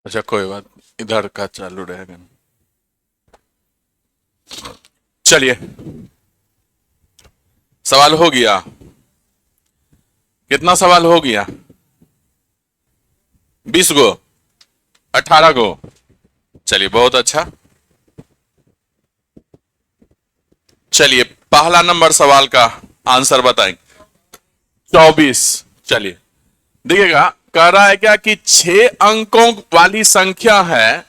अच्छा कोई बात, इधर का चालू रहेगा। चलिए, सवाल हो गया। कितना सवाल हो गया? 20 गो? 18 गो? चलिए बहुत अच्छा। चलिए पहला नंबर सवाल का आंसर बताएंगे। 24। चलिए देखिएगा, कह रहा है क्या कि 6 अंकों वाली संख्या है।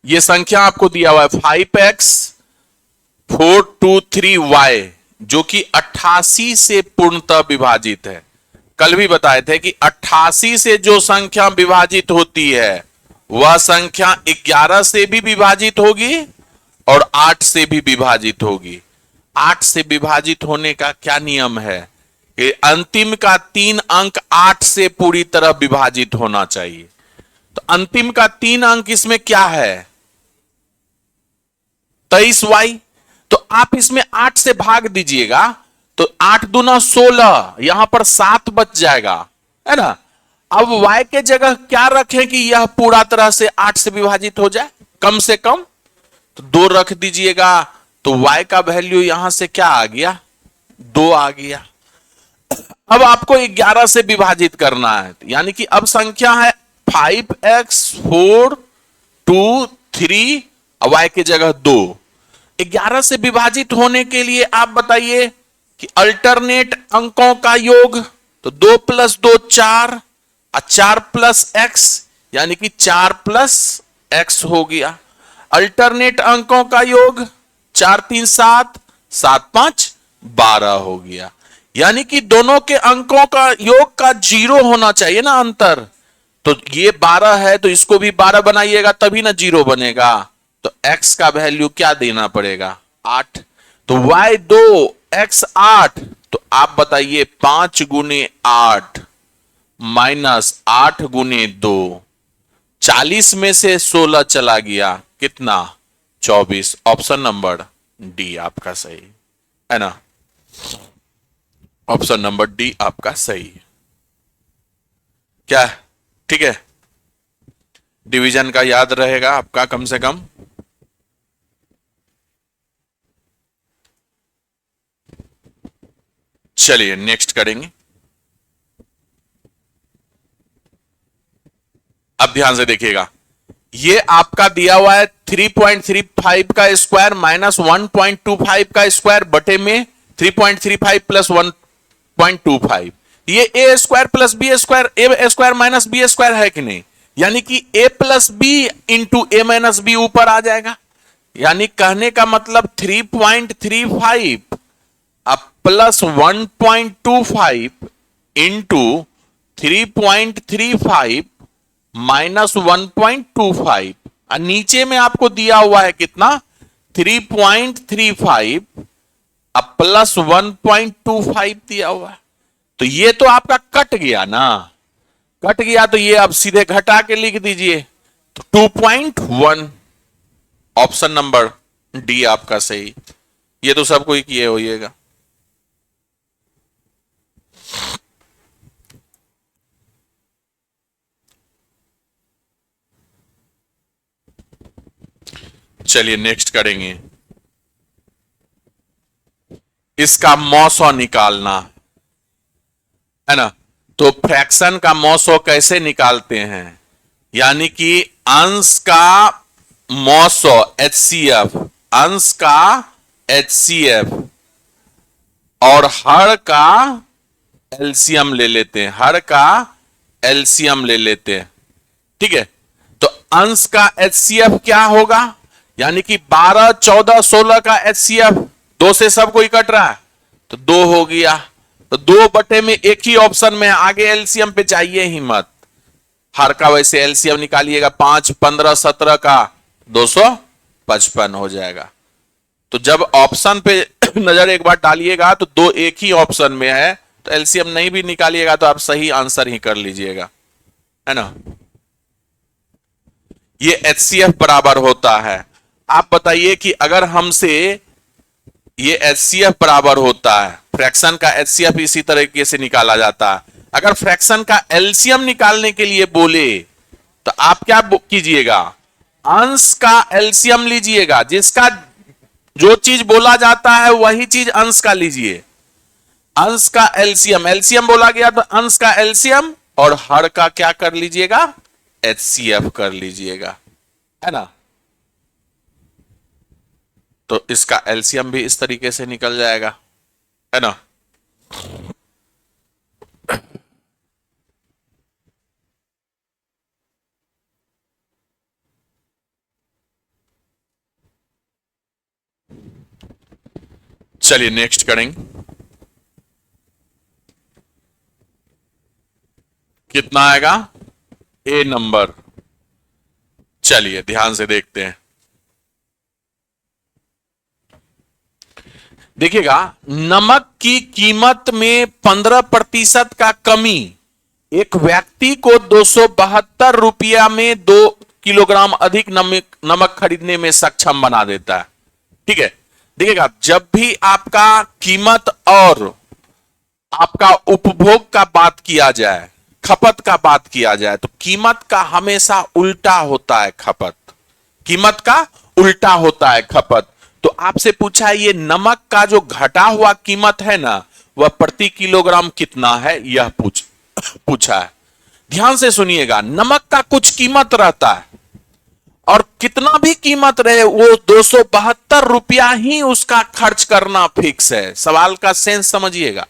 ये संख्या आपको दिया हुआ है 5x423y, जो कि 88 से पूर्णतः विभाजित है। कल भी बताए थे कि 88 से जो संख्या विभाजित होती है वह संख्या 11 से भी विभाजित होगी और 8 से भी विभाजित होगी। 8 से विभाजित होने का क्या नियम है कि अंतिम का 3 अंक 8 से पूरी तरह विभाजित होना चाहिए। तो अंतिम का 3 अंक इसमें क्या है? 23y। तो आप इसमें 8 से भाग दीजिएगा तो 8 दूना 16, यहां पर 7 बच जाएगा, है ना। अब y के जगह क्या रखें कि यह पूरा तरह से 8 से विभाजित हो जाए कम से कम? तो 2 रख दीजिएगा, तो y का वैल्यू यहां से क्या आ गया? 2 आ गया। अब आपको 11 से विभाजित करना है, यानी कि अब संख्या है 5x423, y की जगह 2। 11 से विभाजित होने के लिए आप बताइए कि अल्टरनेट अंकों का योग, तो 2 + 2 4, और 4 + x, यानी कि 4 + x हो गया। अल्टरनेट अंकों का योग 4 3 7, 7 5 12 हो गया। यानी कि दोनों के अंकों का योग का 0 होना चाहिए ना अंतर। तो ये 12 है तो इसको भी 12 बनाइएगा तभी ना 0 बनेगा। तो x का वैल्यू क्या देना पड़ेगा? 8। तो y 2 x 8। तो आप बताइए 5 × 8 - 8 × 2, 40 में से 16 चला गया, कितना? 24। ऑप्शन नंबर डी आपका सही है ना। ऑप्शन नंबर डी आपका सही है। क्या? ठीक है, डिवीजन का याद रहेगा आपका कम से कम। चलिए नेक्स्ट करेंगे। अब ध्यान से देखिएगा, ये आपका दिया हुआ है 3.35 का स्क्वायर माइनस 1.25 का स्क्वायर बटे में 3.35 प्लस 1.25। ये ए स्क्वायर प्लस बी स्क्वायर, ए स्क्वायर माइनस बी स्क्वायर है कि नहीं? यानी कि ए प्लस बी इंटू ए माइनस बी ऊपर आ जाएगा। यानी कहने का मतलब 3.35 अब प्लस 1.25 इंटू 3.35 माइनस 1.25, और नीचे में आपको दिया हुआ है कितना? 3.35 अब प्लस 1.25 दिया हुआ है। तो ये तो आपका कट गया ना, कट गया तो ये अब सीधे घटा के लिख दीजिए, तो 2.1। ऑप्शन नंबर डी आपका सही। ये तो सबको ही किए होइएगा। चलिए नेक्स्ट करेंगे। इसका मौसौ निकालना है ना। तो फ्रैक्शन का मौसौ कैसे निकालते हैं? यानी कि अंश का मौसौ HCF, अंश का HCF और हर का एलसीएम ले लेते हैं, हर का एलसीएम ले लेते हैं। ठीक है, तो अंश का HCF क्या होगा? यानी कि 12 14 16 का HCF, 2 से सब कोई कट रहा है तो 2 हो गया। तो 2 बटे में एक ही ऑप्शन में, आगे एलसीएम पे जाइए ही मत। हर का वैसे एलसीएम निकालिएगा, 5 15 17 का 255 हो जाएगा। तो जब ऑप्शन पे नजर एक बार डालिएगा तो 2 एक ही ऑप्शन में है, तो एलसीएम नहीं भी निकालिएगा तो आप सही आंसर ही कर लीजिएगा, है ना। ये HCF बराबर होता है। आप बताइए कि अगर हमसे ये HCF बराबर होता है, फ्रैक्शन का HCF इसी तरीके से निकाला जाता है। अगर फ्रैक्शन का एलसीएम निकालने के लिए बोले तो आप क्या कीजिएगा, अंश का एलसीएम लीजिएगा, जिसका जो चीज बोला जाता है वही चीज अंश का लीजिए। अंश का एलसीएम, एलसीएम बोला गया तो अंश का एलसीएम, और हर का क्या कर लीजिएगा, एचसीएफ कर लीजिएगा, है ना। तो इसका एलसीएम भी इस तरीके से निकल जाएगा, है ना। चलिए नेक्स्ट करेंगे। कितना आएगा, ए नंबर। चलिए ध्यान से देखते हैं। देखिएगा, नमक की कीमत में 15% का कमी एक व्यक्ति को 272 रुपया में 2 किलोग्राम अधिक नमक खरीदने में सक्षम बना देता है। ठीक है, देखिएगा, जब भी आपका कीमत और आपका उपभोग का बात किया जाए, खपत का बात किया जाए, तो कीमत का हमेशा उल्टा होता है खपत, कीमत का उल्टा होता है खपत। तो आपसे पूछा है, ये नमक का जो घटा हुआ कीमत है ना, वह प्रति किलोग्राम कितना है, यह पूछा है। ध्यान से सुनिएगा, नमक का कुछ कीमत रहता है, और कितना भी कीमत रहे वो 272 रुपया ही उसका खर्च करना फिक्स है। सवाल का सेंस समझिएगा,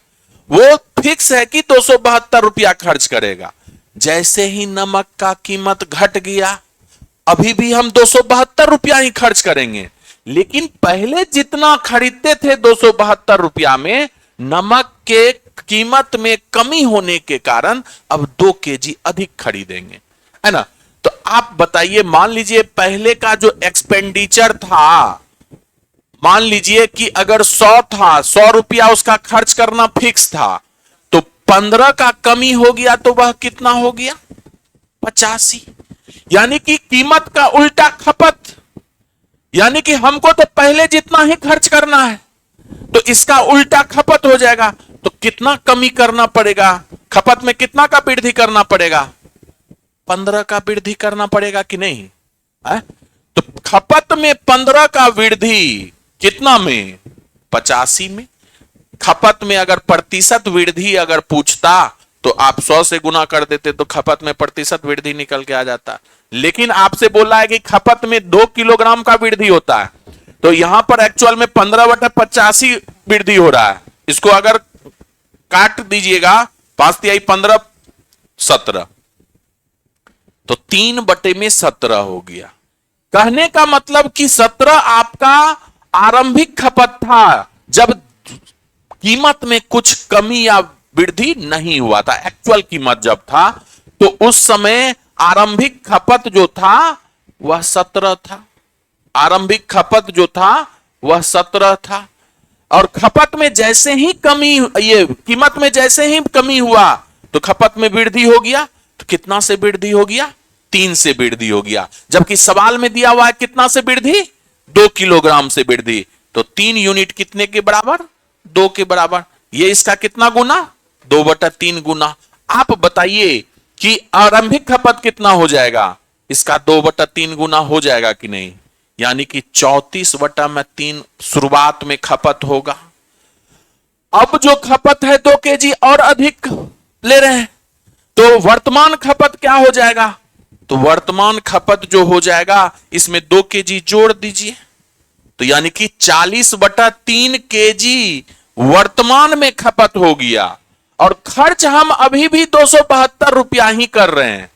वो फिक्स है कि 272 रुपया खर्च करेगा। जैसे ही नमक का कीमत घट गया, अभी भी हम 272 रुपया ही खर्च करेंगे, लेकिन पहले जितना खरीदते थे 272 रुपया में, नमक के कीमत में कमी होने के कारण अब 2 केजी अधिक खरीदेंगे, है ना। तो आप बताइए, मान लीजिए पहले का जो एक्सपेंडिचर था, मान लीजिए कि अगर 100 था, 100 रुपया उसका खर्च करना फिक्स था, तो 15 का कमी हो गया तो वह कितना हो गया, 85। यानी कि कीमत का उल्टा खपत, यानी कि हमको तो पहले जितना ही खर्च करना है, तो इसका उल्टा खपत हो जाएगा। तो कितना कमी करना पड़ेगा, खपत में कितना का वृद्धि करना पड़ेगा, 15 का वृद्धि करना पड़ेगा कि नहीं है? तो खपत में 15 का वृद्धि कितना में, 85 में। खपत में अगर प्रतिशत वृद्धि अगर पूछता तो आप 100 से गुना कर देते, तो खपत में प्रतिशत वृद्धि निकल के आ जाता। लेकिन आपसे बोला है कि खपत में 2 किलोग्राम का वृद्धि होता है, तो यहां पर एक्चुअल में 15/85 वृद्धि हो रहा है। इसको अगर काट दीजिएगा, 5 तिहाई 15, 17, तो 3/17 हो गया। कहने का मतलब कि 17 आपका आरंभिक खपत था, जब कीमत में कुछ कमी या वृद्धि नहीं हुआ था। एक्चुअल कीमत जब था, तो उस समय आरंभिक खपत जो था वह 17 था। आरंभिक खपत जो था वह 17 था, और खपत में जैसे ही कमी, ये कीमत में जैसे ही कमी हुआ तो खपत में वृद्धि हो गया। तो कितना से वृद्धि हो गया, 3 से वृद्धि हो गया। जबकि सवाल में दिया हुआ है कितना से वृद्धि, 2 किलोग्राम से वृद्धि। तो 3 यूनिट कितने के बराबर, 2 के बराबर। ये इसका कितना गुना, 2/3 गुना। आप बताइए कि आरंभिक खपत कितना हो जाएगा, इसका 2/3 गुना हो जाएगा कि नहीं। यानी कि 34/3 शुरुआत में खपत होगा। अब जो खपत है 2 केजी और अधिक ले रहे हैं, तो वर्तमान खपत क्या हो जाएगा, तो वर्तमान खपत जो हो जाएगा इसमें 2 केजी जोड़ दीजिए, तो यानी कि 40/3 केजी वर्तमान में खपत हो गया। और खर्च हम अभी भी 272 रुपया ही कर रहे हैं।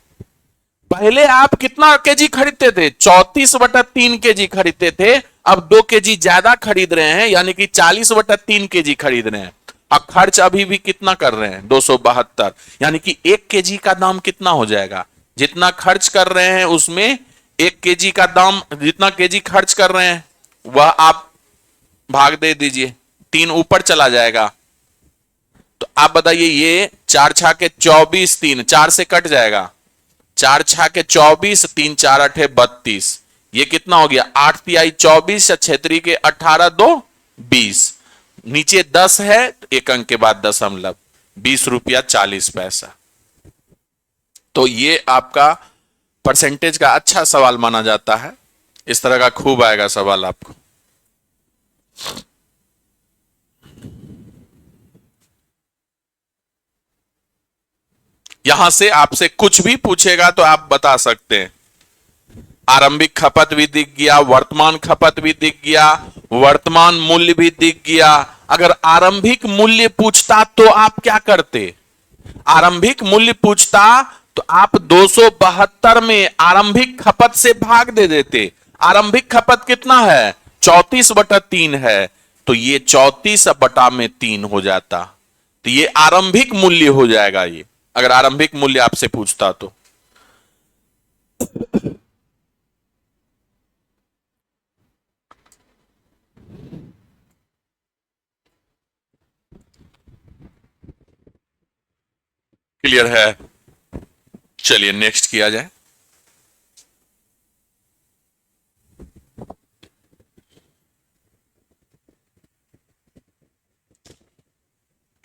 पहले आप कितना केजी खरीदते थे, 34/3 केजी खरीदते थे, अब 2 केजी ज्यादा खरीद रहे हैं, यानी कि 40/3 केजी खरीद रहे हैं। अब खर्च अभी भी कितना कर रहे हैं, 272, यानी कि 1 केजी का दाम कितना हो जाएगा, जितना खर्च कर रहे हैं उसमें 1 केजी का दाम, जितना केजी खर्च कर रहे हैं वह आप भाग दे दीजिए, 3 ऊपर चला जाएगा। तो आप बताइए, ये 4 छा के 24, 3 4 से कट जाएगा, 4 छा के 24, 3 4 8 32, ये कितना हो गया, 8 तिहाई 24, 6 के 18, 2 20, नीचे 10 है, एक अंक के बाद दशमलव, 20 रुपया 40 पैसा। तो ये आपका परसेंटेज का अच्छा सवाल माना जाता है। इस तरह का खूब आएगा सवाल आपको। यहां से आपसे कुछ भी पूछेगा तो आप बता सकते हैं। आरंभिक खपत भी दिख गया, वर्तमान खपत भी दिख गया, वर्तमान मूल्य भी दिख गया। अगर आरंभिक मूल्य पूछता तो आप क्या करते? आरंभिक मूल्य पूछता तो आप 272 में आरंभिक खपत से भाग दे देते। आरंभिक खपत कितना है? 34/3 है, तो ये 34/3 हो जाता। तो ये आरंभिक मूल्य हो जाएगा ये, अगर आरंभिक मूल्य आपसे पूछता तो। क्लियर है? चलिए नेक्स्ट किया जाए।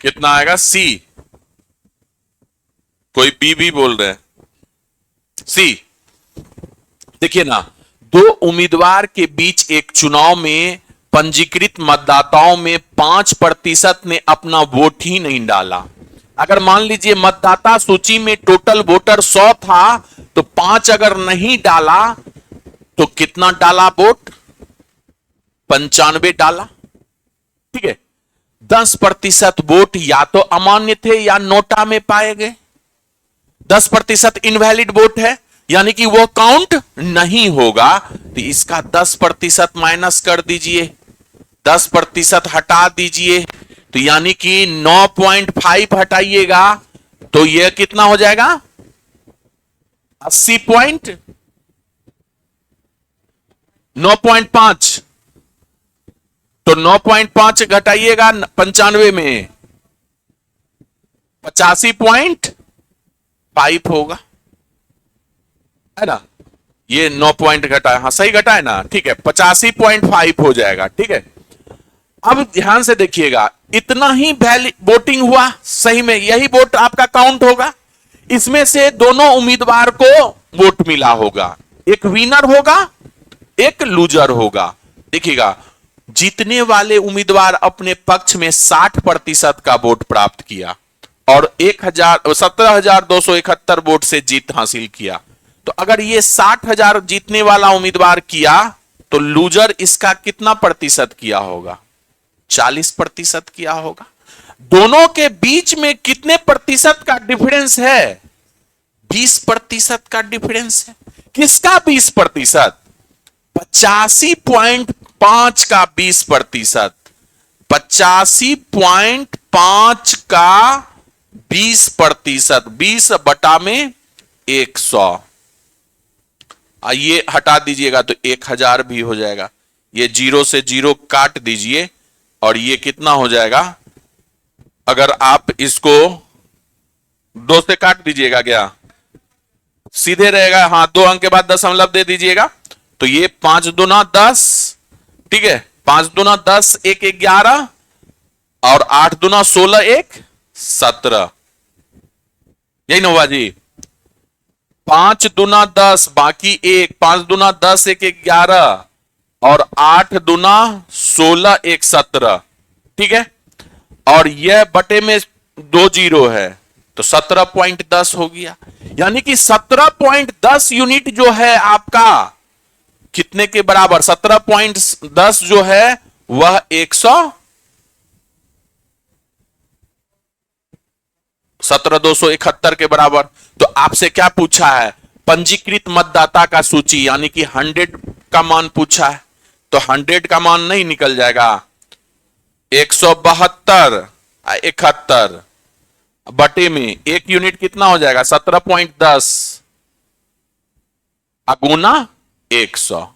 कितना आएगा? सी। कोई बी भी बोल रहे हैं? सी। देखिए ना, दो उम्मीदवार के बीच एक चुनाव में पंजीकृत मतदाताओं में 5% ने अपना वोट ही नहीं डाला। अगर मान लीजिए मतदाता सूची में टोटल वोटर 100 था, तो 5 अगर नहीं डाला तो कितना डाला वोट? 95 डाला। ठीक है, 10% वोट या तो अमान्य थे या नोटा में पाए गए। 10% इनवैलिड वोट है, यानी कि वो काउंट नहीं होगा। तो इसका 10% माइनस कर दीजिए, 10% हटा दीजिए, तो यानी कि 9.5 हटाइएगा तो यह कितना हो जाएगा? 80 पॉइंट 9.5। तो 9.5 घटाइएगा 95 में 85.5 होगा, है ना? ये 9 पॉइंट घटा है, हाँ सही घटा है ना? ठीक है, 85.5 हो जाएगा। ठीक है, अब ध्यान से देखिएगा, इतना ही वोटिंग हुआ, सही में यही वोट आपका काउंट होगा। इसमें से दोनों उम्मीदवार को वोट मिला होगा, एक विनर होगा, एक लूजर होगा। देखिएगा, जीतने वाले उम्मीदवार अपने पक्ष में 60% का वोट प्राप्त किया और 17,271 वोट से जीत हासिल किया। तो अगर ये 60,000 जीतने वाला उम्मीदवार किया तो लूजर इसका कितना प्रतिशत किया होगा? 40% किया होगा। दोनों के बीच में कितने प्रतिशत का डिफरेंस है? 20% का डिफरेंस है। किसका 20%? 85.5 का 20%। 85.5 का 20%, 20 बटा में 100। ये हटा दीजिएगा तो 1000 भी हो जाएगा। ये 0 से 0 काट दीजिए और ये कितना हो जाएगा? अगर आप इसको 2 से काट दीजिएगा, क्या सीधे रहेगा? हाँ, 2 अंक के बाद दशमलव दे दीजिएगा, तो ये 5 दूना 10। ठीक है, 5 दूना 10, 1 11 और 8 दूना 16, 1 17। यही ना हुआ जी? 5 दूना 10 बाकी 1, 5 दूना 10, 1 11 और 8 दूना 16, 1 17। ठीक है, और यह बटे में 2 जीरो है तो 17.10 हो गया। यानी कि 17.10 यूनिट जो है आपका कितने के बराबर? 17.10 जो है वह 17,271 के बराबर। तो आपसे क्या पूछा है? पंजीकृत मतदाता का सूची, यानी कि 100 का मान पूछा है, तो 100 का मान नहीं निकल जाएगा। 172 71 बटे में एक यूनिट कितना हो जाएगा? 17.10 गुना 100।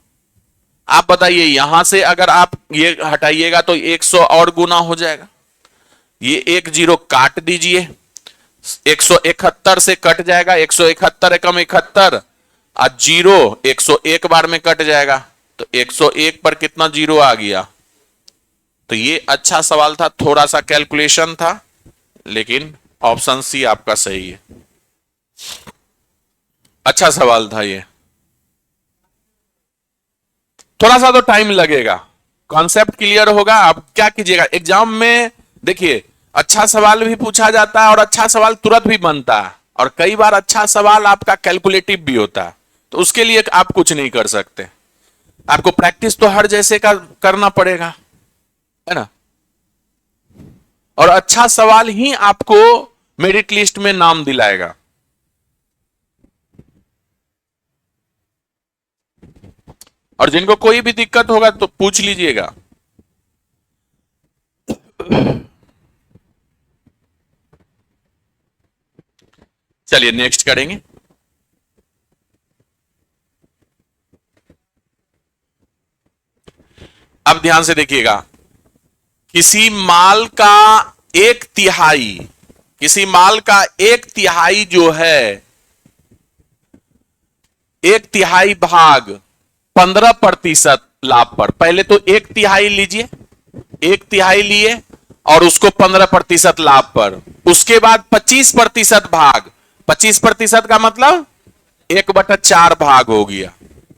आप बताइए, यहां से अगर आप ये हटाइएगा तो 100 और गुना हो जाएगा। ये 1 जीरो काट दीजिए, 171 से कट जाएगा, 171 एकम 71 और जीरो 101 बार में कट जाएगा, तो 101 पर कितना जीरो आ गया? तो ये अच्छा सवाल था, थोड़ा सा कैलकुलेशन था, लेकिन ऑप्शन सी आपका सही है। अच्छा सवाल था ये। थोड़ा सा तो टाइम लगेगा, कॉन्सेप्ट क्लियर होगा। आप क्या कीजिएगा एग्जाम में, देखिए अच्छा सवाल भी पूछा जाता है और अच्छा सवाल तुरंत भी बनता है, और कई बार अच्छा सवाल आपका कैलकुलेटिव भी होता है, तो उसके लिए आप कुछ नहीं कर सकते। आपको प्रैक्टिस तो हर जैसे का करना पड़ेगा, है ना। और अच्छा सवाल ही आपको मेरिट लिस्ट में नाम दिलाएगा। और जिनको कोई भी दिक्कत होगा तो पूछ लीजिएगा। चलिए नेक्स्ट करेंगे। अब ध्यान से देखिएगा, किसी माल का एक तिहाई, किसी माल का एक तिहाई जो है, एक तिहाई भाग 15% लाभ पर, पहले तो एक तिहाई लीजिए, एक तिहाई लिए और उसको 15% लाभ पर, उसके बाद 25% भाग, 25% का मतलब 1/4 भाग हो गया,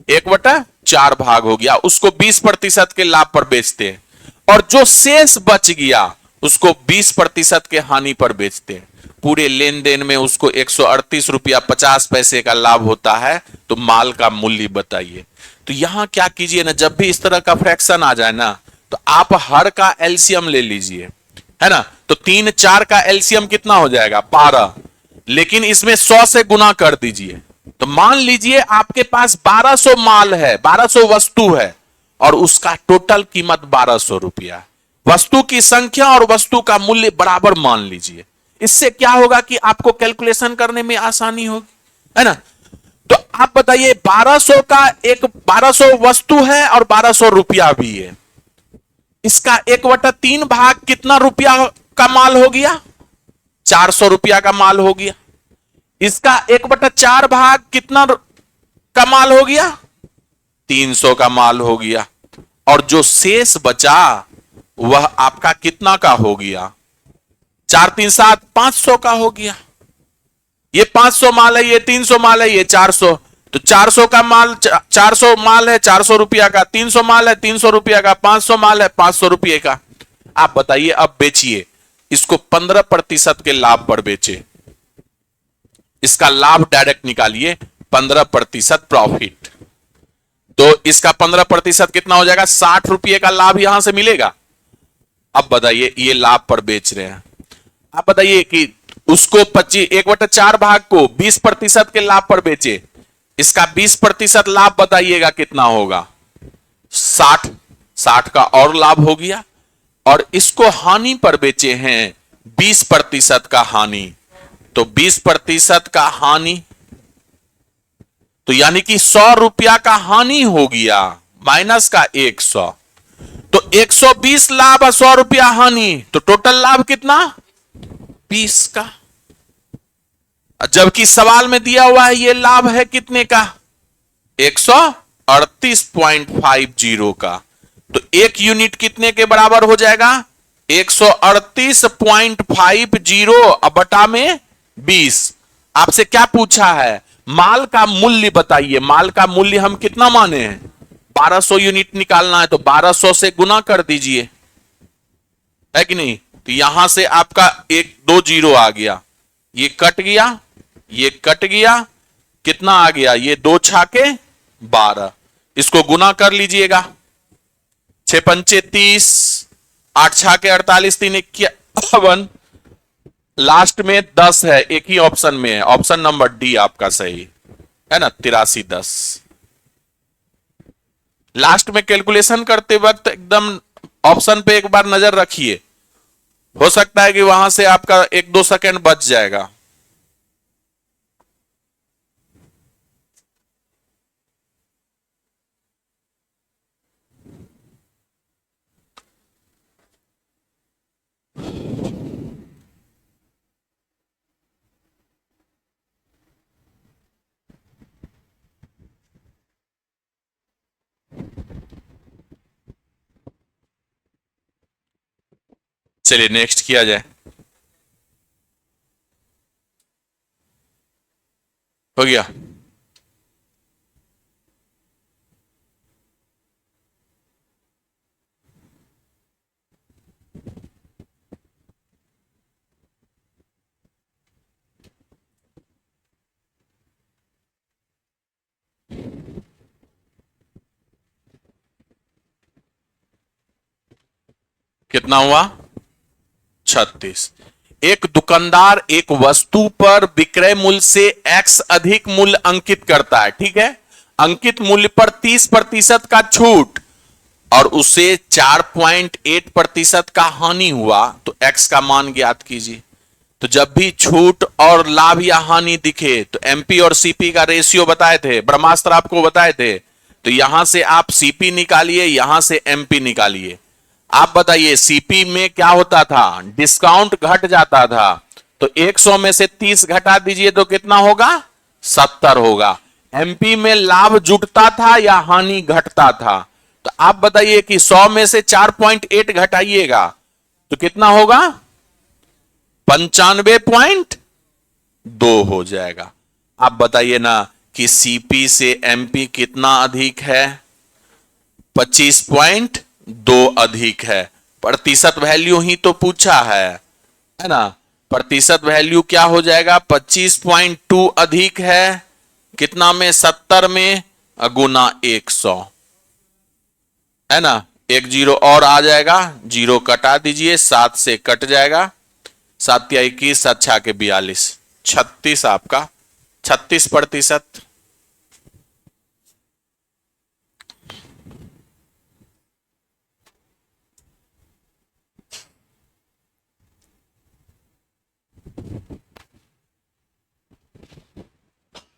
1/4 भाग हो गया, उसको 20% के लाभ पर बेचते हैं, और जो शेष बच गया उसको 20% के हानि पर बेचते हैं। पूरे लेन देन में उसको 138 रुपया 50 पैसे का लाभ होता है। तो माल का मूल्य बताइए। तो यहां क्या कीजिए ना, जब भी इस तरह का फ्रैक्शन आ जाए ना, तो आप हर का एलसीएम ले लीजिए, है ना। तो 3 4 का एलसीएम कितना हो जाएगा 12, लेकिन इसमें 100 से गुना कर दीजिए। तो मान लीजिए आपके पास 1200 माल है, 1200 वस्तु है, और उसका टोटल कीमत 1200 रुपया है। वस्तु की संख्या और वस्तु का मूल्य बराबर मान लीजिए। इससे क्या होगा कि आपको कैलकुलेशन करने में आसानी होगी, है ना। तो आप बताइए 1200 का एक 1200 वस्तु है और 1200 रुपया भी है, इसका 1/3 भाग कितना रुपया का माल हो गया, 400 रुपया का माल हो गया। इसका 1/4 भाग कितना का माल हो गया, 300 का माल हो गया। और जो शेष बचा वह आपका कितना का हो गया, 4 3 7 500 का हो गया। ये 500 माल है, ये 300 माल है, ये 400। तो 400 का माल, 400 माल है 400 रुपया का, 300 माल है 300 रुपया का, 500 माल है 500 रुपये का। आप बताइए अब बेचिए इसको 15% के लाभ पर बेचे, इसका लाभ डायरेक्ट निकालिए, 15% प्रॉफिट। तो इसका 15% कितना हो जाएगा, 60 रुपये का लाभ यहां से मिलेगा। अब बताइए ये लाभ पर बेच रहे हैं, आप बताइए कि उसको 1/4 भाग को 20% के लाभ पर बेचे, इसका 20% लाभ बताइएगा कितना होगा, 60। 60 का और लाभ हो गया। और इसको हानि पर बेचे हैं 20% का हानि, तो 20% का हानि, तो यानी कि 100 रुपया का हानि हो गया, माइनस का 100। तो 120 लाभ और 100 रुपया हानि, तो टोटल लाभ कितना, 20 का। जबकि सवाल में दिया हुआ है ये लाभ है कितने का, 138.50 का। तो एक यूनिट कितने के बराबर हो जाएगा, 138.50 बटा में 20। आपसे क्या पूछा है, माल का मूल्य बताइए। माल का मूल्य हम कितना माने हैं, 1200 यूनिट निकालना है, तो 1200 से गुना कर दीजिए, है कि नहीं। तो यहां से आपका एक 2 जीरो आ गया, ये कट गया, ये कट गया, कितना आ गया, ये 2 छाके 12, इसको गुना कर लीजिएगा, 6 पंचे 30, 8 छाके 48, 3 51, लास्ट में 10 है, एक ही ऑप्शन में है, ऑप्शन नंबर डी आपका सही है ना, 8310। लास्ट में कैलकुलेशन करते वक्त एकदम ऑप्शन पे एक बार नजर रखिए, हो सकता है कि वहां से आपका 1 2 सेकंड बच जाएगा। चलिए नेक्स्ट किया जाए, हो गया। कितना हुआ? 36। एक दुकानदार एक वस्तु पर विक्रय मूल्य से x अधिक मूल्य अंकित करता है, ठीक है। अंकित मूल्य पर 30% का छूट और उसे 4.8% का हानि हुआ तो x का मान ज्ञात कीजिए। तो जब भी छूट और लाभ या हानि दिखे तो एमपी और सीपी का रेशियो बताए थे, ब्रह्मास्त्र आपको बताए थे। तो यहां से आप सीपी निकालिए, यहां से एमपी निकालिए। आप बताइए सीपी में क्या होता था? डिस्काउंट घट जाता था। तो 100 में से 30 घटा दीजिए तो कितना होगा? 70 होगा। एमपी में लाभ जुटता था या हानि घटता था? तो आप बताइए कि 100 में से 4.8 घटाइएगा तो कितना होगा? 95.2 हो जाएगा। आप बताइए ना कि सीपी से एमपी कितना अधिक है? 25.2 अधिक है। प्रतिशत वैल्यू ही तो पूछा है ना। प्रतिशत वैल्यू क्या हो जाएगा? 25.2 अधिक है कितना में? 70 में गुना 100, है ना। एक जीरो और आ जाएगा, जीरो कटा दीजिए, 7 से कट जाएगा। 7 या 21, 7 छा के 42, 36 आपका 36%।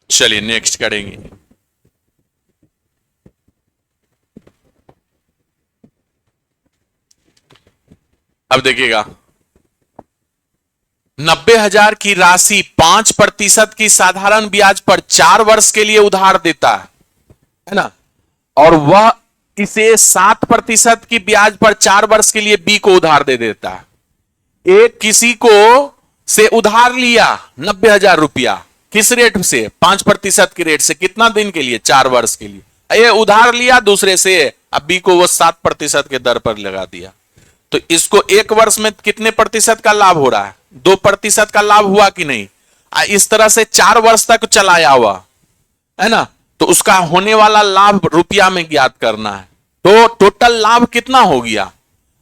चलिए नेक्स्ट करेंगे। अब देखिएगा 90,000 की राशि 5% की साधारण ब्याज पर 4 वर्ष के लिए उधार देता है ना, और वह इसे 7% की ब्याज पर 4 वर्ष के लिए बी को उधार दे देता है। एक किसी को से उधार लिया 90,000 रुपया, किस रेट से? 5% की रेट से। कितना दिन के लिए? 4 वर्ष के लिए। ये उधार लिया दूसरे से, अब बी को वो 7% के दर पर लगा दिया। तो इसको 1 वर्ष में कितने प्रतिशत का लाभ हो रहा है? 2% का लाभ हुआ कि नहीं? इस तरह से 4 वर्ष तक चलाया हुआ है ना। तो उसका होने वाला लाभ रुपया में ज्ञात करना है। तो टोटल लाभ कितना हो गया?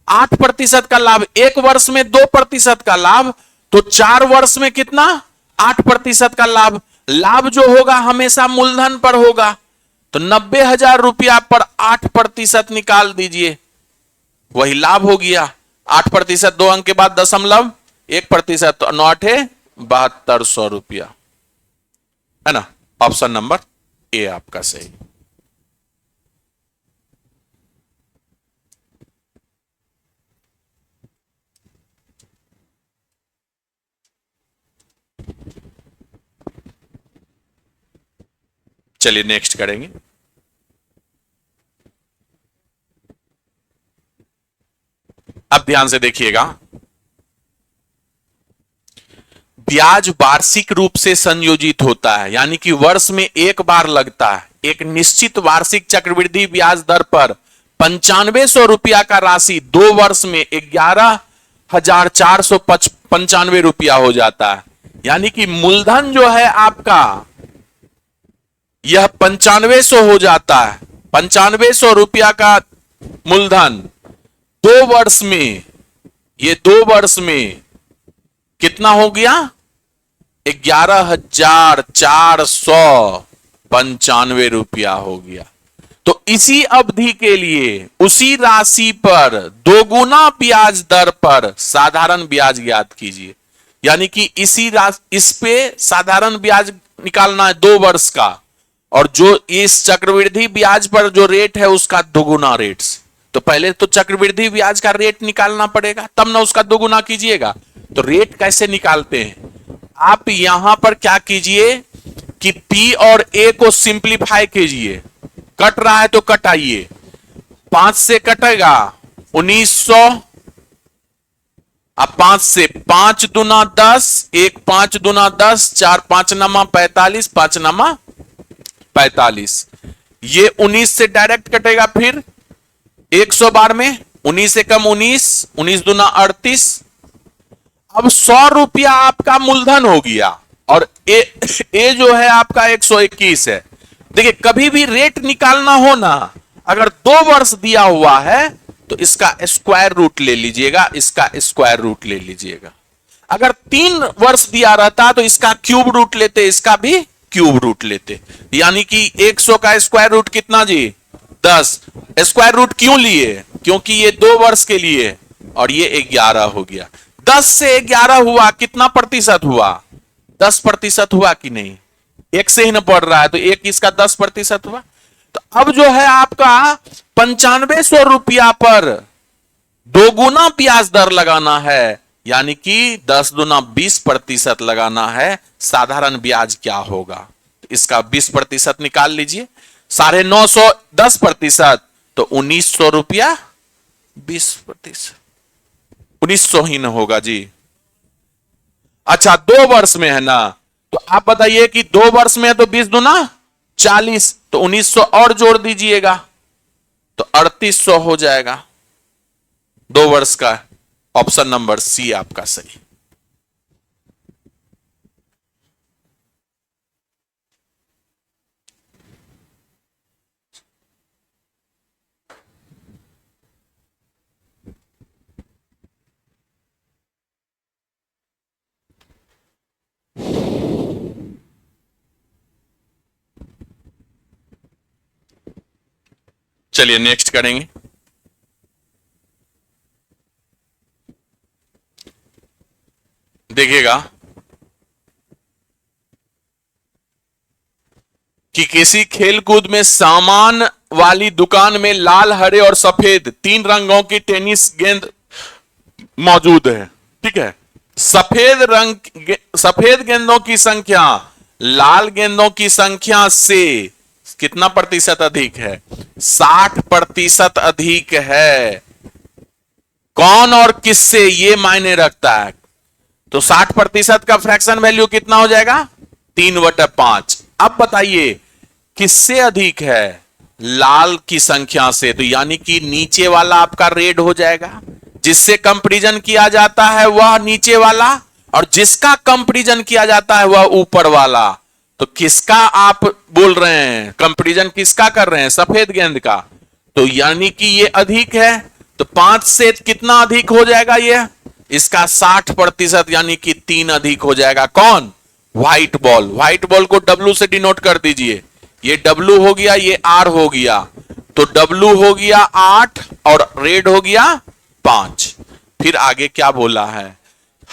8% का लाभ। 1 वर्ष में 2% का लाभ, तो 4 वर्ष में कितना? 8% का लाभ। लाभ जो होगा हमेशा मूलधन पर होगा। तो 90,000 रुपया पर 8% निकाल दीजिए, वही लाभ हो गया। 8%, 2 अंक के बाद दशमलव, 1%, तो 9 8 7200 रुपया, है ना। ऑप्शन नंबर ए आपका सही। चलिए नेक्स्ट करेंगे। अब ध्यान से देखिएगा, ब्याज वार्षिक रूप से संयोजित होता है, यानी कि वर्ष में एक बार लगता है। एक निश्चित वार्षिक चक्रवृद्धि ब्याज दर पर 9500 रुपया का राशि 2 वर्ष में 11,495 रुपया हो जाता है। यानी कि मूलधन जो है आपका यह 9500 हो जाता है। 9500 रुपया का मूलधन 2 वर्ष में, ये 2 वर्ष में कितना हो गया? 11,495 रुपया हो गया। तो इसी अवधि के लिए उसी राशि पर 2 गुना ब्याज दर पर साधारण ब्याज ज्ञात कीजिए। यानी कि इस पे साधारण ब्याज निकालना है 2 वर्ष का, और जो इस चक्रवृद्धि ब्याज पर जो रेट है उसका 2 गुना रेट से। तो पहले तो चक्रवृद्धि ब्याज का रेट निकालना पड़ेगा, तब ना उसका 2 गुना कीजिएगा। तो रेट कैसे निकालते हैं? आप यहां पर क्या कीजिए कि P और A को सिंप्लीफाई कीजिए। कट रहा है तो कटाइए। 5 से कटेगा 1900, अब 5 से 5 दूना 10, 1 5 दूना 10, 4 5 नमा 45, 5 नमा 45। ये 19 से डायरेक्ट कटेगा। फिर 100 बार में 19 से कम 19, 19 दूना 38। अब 100 रुपया आपका मूलधन हो गया, और ए जो है आपका 121 है। देखिए कभी भी रेट निकालना हो ना, अगर 2 वर्ष दिया हुआ है तो इसका स्क्वायर रूट ले लीजिएगा, इसका स्क्वायर रूट ले लीजिएगा। अगर 3 वर्ष दिया रहता तो इसका क्यूब रूट लेते, इसका भी क्यूब रूट लेते। यानी कि 100 का स्क्वायर रूट कितना जी? 10। स्क्वायर रूट क्यों लिए? क्योंकि ये 2 वर्ष के लिए, और ये 11 हो गया। 10 से 11 हुआ, कितना प्रतिशत हुआ? 10% हुआ कि नहीं? एक से ही ना बढ़ रहा है, तो एक इसका 10% हुआ। तो अब जो है आपका 9500 रुपया पर 2 गुना ब्याज दर लगाना है, यानी कि 10 दुना 20% लगाना है। साधारण ब्याज क्या होगा? तो इसका 20% निकाल लीजिए। 950 10%, तो 1900 रुपया 20%, 1900 ही ना होगा जी। अच्छा, 2 वर्ष में है ना, तो आप बताइए कि 2 वर्ष में है तो 20 दुना 40, तो 1900 और जोड़ दीजिएगा, तो 3800 हो जाएगा 2 वर्ष का। ऑप्शन नंबर सी आपका सही। चलिए नेक्स्ट करेंगे। देखिएगा कि किसी खेलकूद में सामान वाली दुकान में लाल, हरे और सफेद 3 रंगों की टेनिस गेंद मौजूद है। ठीक है, सफेद गेंदों की संख्या लाल गेंदों की संख्या से कितना प्रतिशत अधिक है? 60% अधिक है। कौन और किससे, ये मायने रखता है। तो 60% का फ्रैक्शन वैल्यू कितना हो जाएगा? 3/5। अब बताइए किससे अधिक है? लाल की संख्या से, तो यानी कि नीचे वाला आपका रेड हो जाएगा। जिससे कंपैरिजन किया जाता है वह नीचे वाला, और जिसका कंपैरिजन किया जाता है वह ऊपर वाला। तो किसका आप बोल रहे हैं? कंपैरिजन किसका कर रहे हैं? सफेद गेंद का। तो यानी कि ये अधिक है, तो 5 से कितना अधिक हो जाएगा ये? इसका 60%, यानी कि 3 अधिक हो जाएगा। कौन? White ball. व्हाइट बॉल को डब्ल्यू से डिनोट कर दीजिए। ये डब्ल्यू हो गया, ये आर हो गया, तो डब्ल्यू हो गया 8 और रेड हो गया 5। फिर आगे क्या बोला है?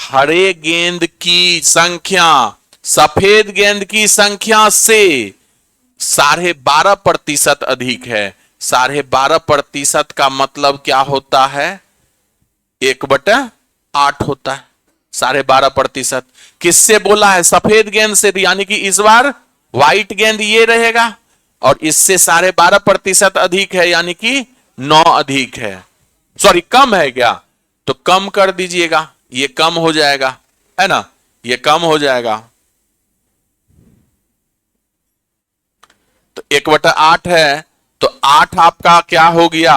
हरे गेंद की संख्या सफेद गेंद की संख्या से 12.5% अधिक है। 12.5% का मतलब क्या होता है? 1/8 होता है 12.5%। किससे बोला है? सफेद गेंद से, यानी कि इस बार व्हाइट गेंद ये रहेगा, और इससे 12.5% अधिक है, यानी कि 9 अधिक है। सॉरी, कम है क्या? तो कम कर दीजिएगा, ये कम हो जाएगा, है ना, ये कम हो जाएगा। तो 1/8 है, तो 8 आपका क्या हो गया?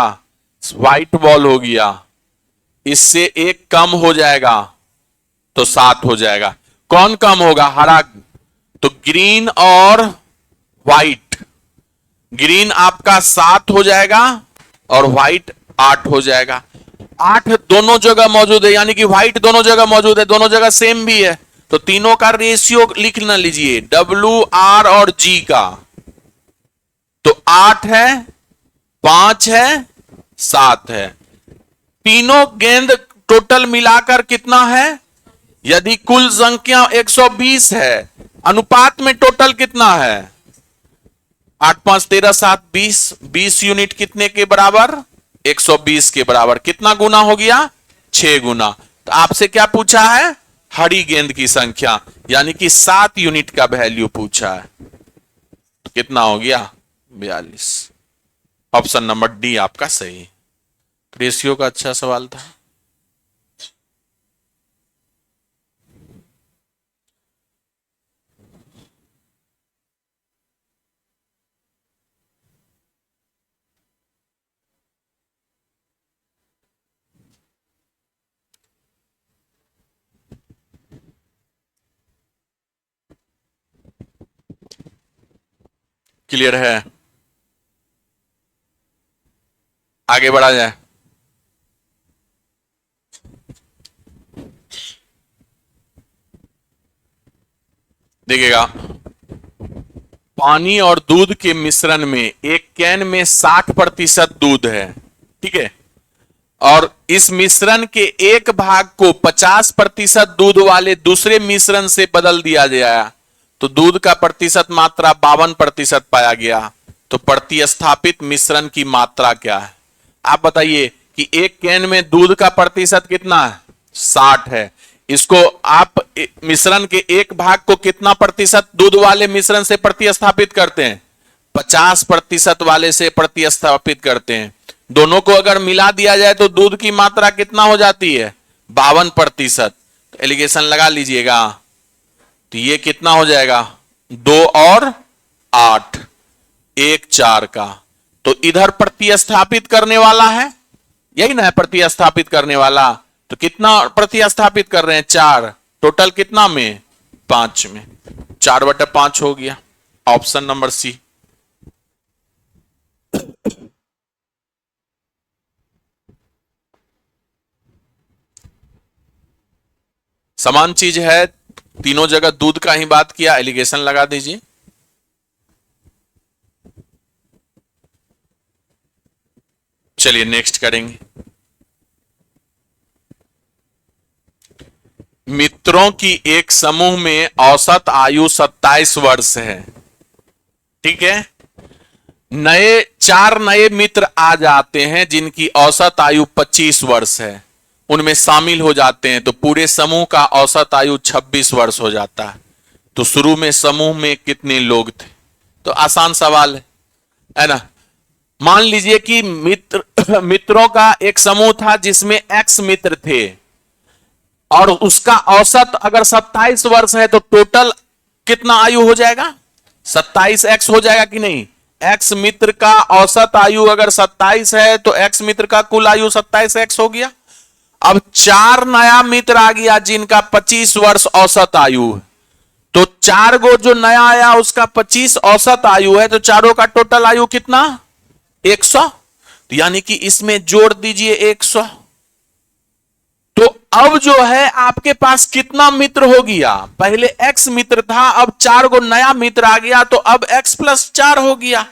व्हाइट बॉल हो गया। इससे एक कम हो जाएगा, तो 7 हो जाएगा। कौन कम होगा? हरा। तो ग्रीन और व्हाइट, ग्रीन आपका 7 हो जाएगा और व्हाइट 8 हो जाएगा। 8 दोनों जगह मौजूद है, यानी कि व्हाइट दोनों जगह मौजूद है, दोनों जगह सेम भी है। तो तीनों का रेशियो लिख ना लीजिए, डब्ल्यू, आर और जी का। तो 8 है, 5 है, 7 है। तीनों गेंद टोटल मिलाकर कितना है? यदि कुल संख्या 120 है, अनुपात में टोटल कितना है? 8 5 13 7 20। 20 यूनिट कितने के बराबर? 120 के बराबर। कितना गुना हो गया? 6 गुना। तो आपसे क्या पूछा है? हरी गेंद की संख्या, यानी कि 7 यूनिट का वैल्यू पूछा है। तो कितना हो गया? 42। ऑप्शन नंबर डी आपका सही। रेशियो का अच्छा सवाल था। क्लियर है? आगे बढ़ा जाए। देखिएगा, पानी और दूध के मिश्रण में एक कैन में 60% दूध है, ठीक है, और इस मिश्रण के एक भाग को 50% दूध वाले दूसरे मिश्रण से बदल दिया गया, तो दूध का प्रतिशत मात्रा 52% पाया गया। तो प्रतिस्थापित मिश्रण की मात्रा क्या है? आप बताइए कि एक कैन में दूध का प्रतिशत कितना है? 60 है। इसको आप मिश्रण के एक भाग को कितना प्रतिशत दूध वाले मिश्रण से प्रतिस्थापित करते हैं? 50% वाले से प्रतिस्थापित करते हैं। दोनों को अगर मिला दिया जाए तो दूध की मात्रा कितना हो जाती है? 52%। तो एलिगेशन लगा लीजिएगा, तो ये कितना हो जाएगा? 2 और 8, 1 4 का। तो इधर प्रतिस्थापित करने वाला है, यही ना है प्रतिस्थापित करने वाला। तो कितना प्रतिस्थापित कर रहे हैं? 4। टोटल कितना में? 5 में। 4/5 हो गया। Option number C. समान चीज है, तीनों जगह दूध का ही बात किया, एलिगेशन लगा दीजिए। चलिए नेक्स्ट करेंगे। मित्रों की एक समूह में औसत आयु 27 वर्ष है, ठीक है। चार नए मित्र आ जाते हैं जिनकी औसत आयु 25 वर्ष है, उनमें शामिल हो जाते हैं, तो पूरे समूह का औसत आयु 26 वर्ष हो जाता है। तो शुरू में समूह में कितने लोग थे? तो आसान सवाल है ना। मान लीजिए कि मित्रों का एक समूह था जिसमें एक्स मित्र थे, और उसका औसत अगर 27 वर्ष है, तो टोटल कितना आयु हो जाएगा? 27x हो जाएगा कि नहीं? एक्स मित्र का औसत आयु अगर 27 है तो एक्स मित्र का कुल आयु 27x हो गया। अब 4 नया मित्र आ गया जिनका 25 वर्ष औसत आयु है, तो 4 गो जो नया आया उसका 25 औसत आयु है, तो चारों का टोटल आयु कितना? 100। तो यानी कि इसमें जोड़ दीजिए 100। तो अब जो है आपके पास कितना मित्र हो गया? पहले x मित्र था, अब 4 गो नया मित्र आ गया, तो अब x + 4 हो गया।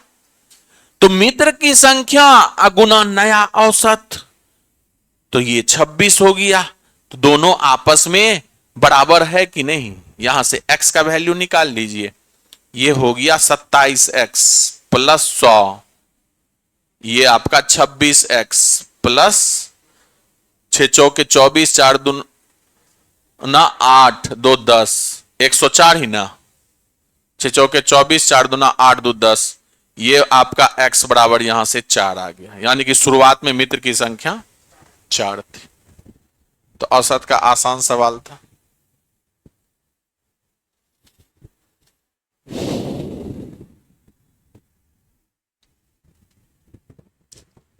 तो मित्र की संख्या गुना नया औसत, तो ये 26 हो गया। तो दोनों आपस में बराबर है कि नहीं? यहां से x का वैल्यू निकाल लीजिए। ये हो गया 27x + 100, ये आपका 26x प्लस 6 चौके 24, 4 दूना 8, 2 10, 104 ही ना। 6 चौके 24, 4 दूना 8, 2 10। ये आपका x बराबर यहां से 4 आ गया, यानी कि शुरुआत में मित्र की संख्या 4 थी। तो औसत का आसान सवाल था।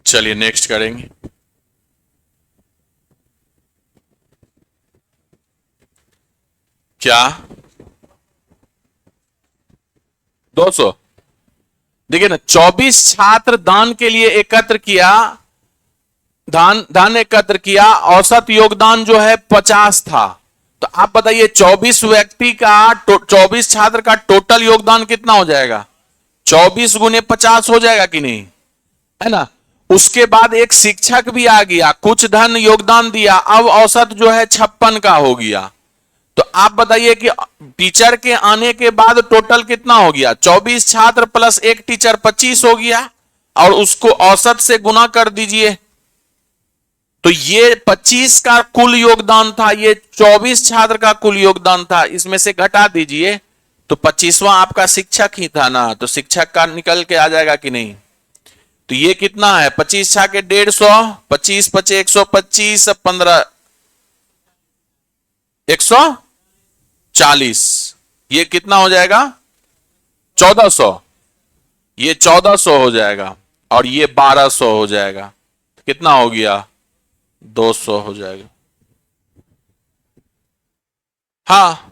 चलिए नेक्स्ट करेंगे। क्या 200? देखिए ना, 24 छात्र दान के लिए एकत्र किया, धन एकत्र किया, औसत योगदान जो है 50 था। तो आप बताइए 24 व्यक्ति का 24 छात्र का टोटल योगदान कितना हो जाएगा? 24 गुने 50 हो जाएगा कि नहीं? है ना। उसके बाद एक शिक्षक भी आ गया, कुछ धन योगदान दिया, अब औसत जो है 56 का हो गया। तो आप बताइए कि टीचर के आने के बाद टोटल कितना हो गया? 24 छात्र प्लस एक टीचर 25 हो गया, और उसको औसत से गुना कर दीजिए। तो ये 25 का कुल योगदान था, ये 24 छात्र का कुल योगदान था, इसमें से घटा दीजिए तो 25वां आपका शिक्षक ही था ना, तो शिक्षक का निकल के आ जाएगा कि नहीं? तो ये कितना है? 25 छा के 150, 25 पचे 125, 15 140, ये कितना हो जाएगा? 1400। ये 1400 हो जाएगा, और ये 1200 हो जाएगा। कितना हो गया? 200 हो जाएगा। हाँ,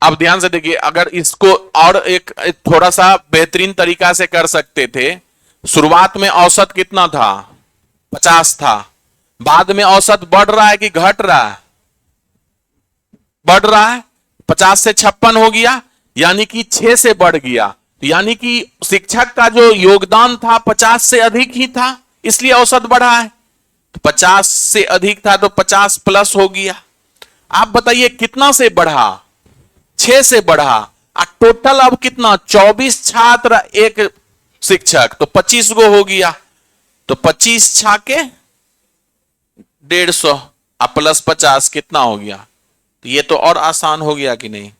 अब ध्यान से देखिए, अगर इसको और एक थोड़ा सा बेहतरीन तरीका से कर सकते थे। शुरुआत में औसत कितना था? 50 था। बाद में औसत बढ़ रहा है कि घट रहा है? बढ़ रहा है। 50 से 56 हो गया, यानी कि 6 से बढ़ गया। यानी कि शिक्षक का जो योगदान था 50 से अधिक ही था, इसलिए औसत बढ़ा है। तो 50 से अधिक था तो 50 प्लस हो गया। आप बताइए कितना से बढ़ा? 6 से बढ़ा। टोटल अब कितना? 24 छात्र एक शिक्षक, तो 25 गो हो गया। तो 25 छाके 150 प्लस 50 कितना हो गया? तो ये तो और आसान हो गया कि नहीं?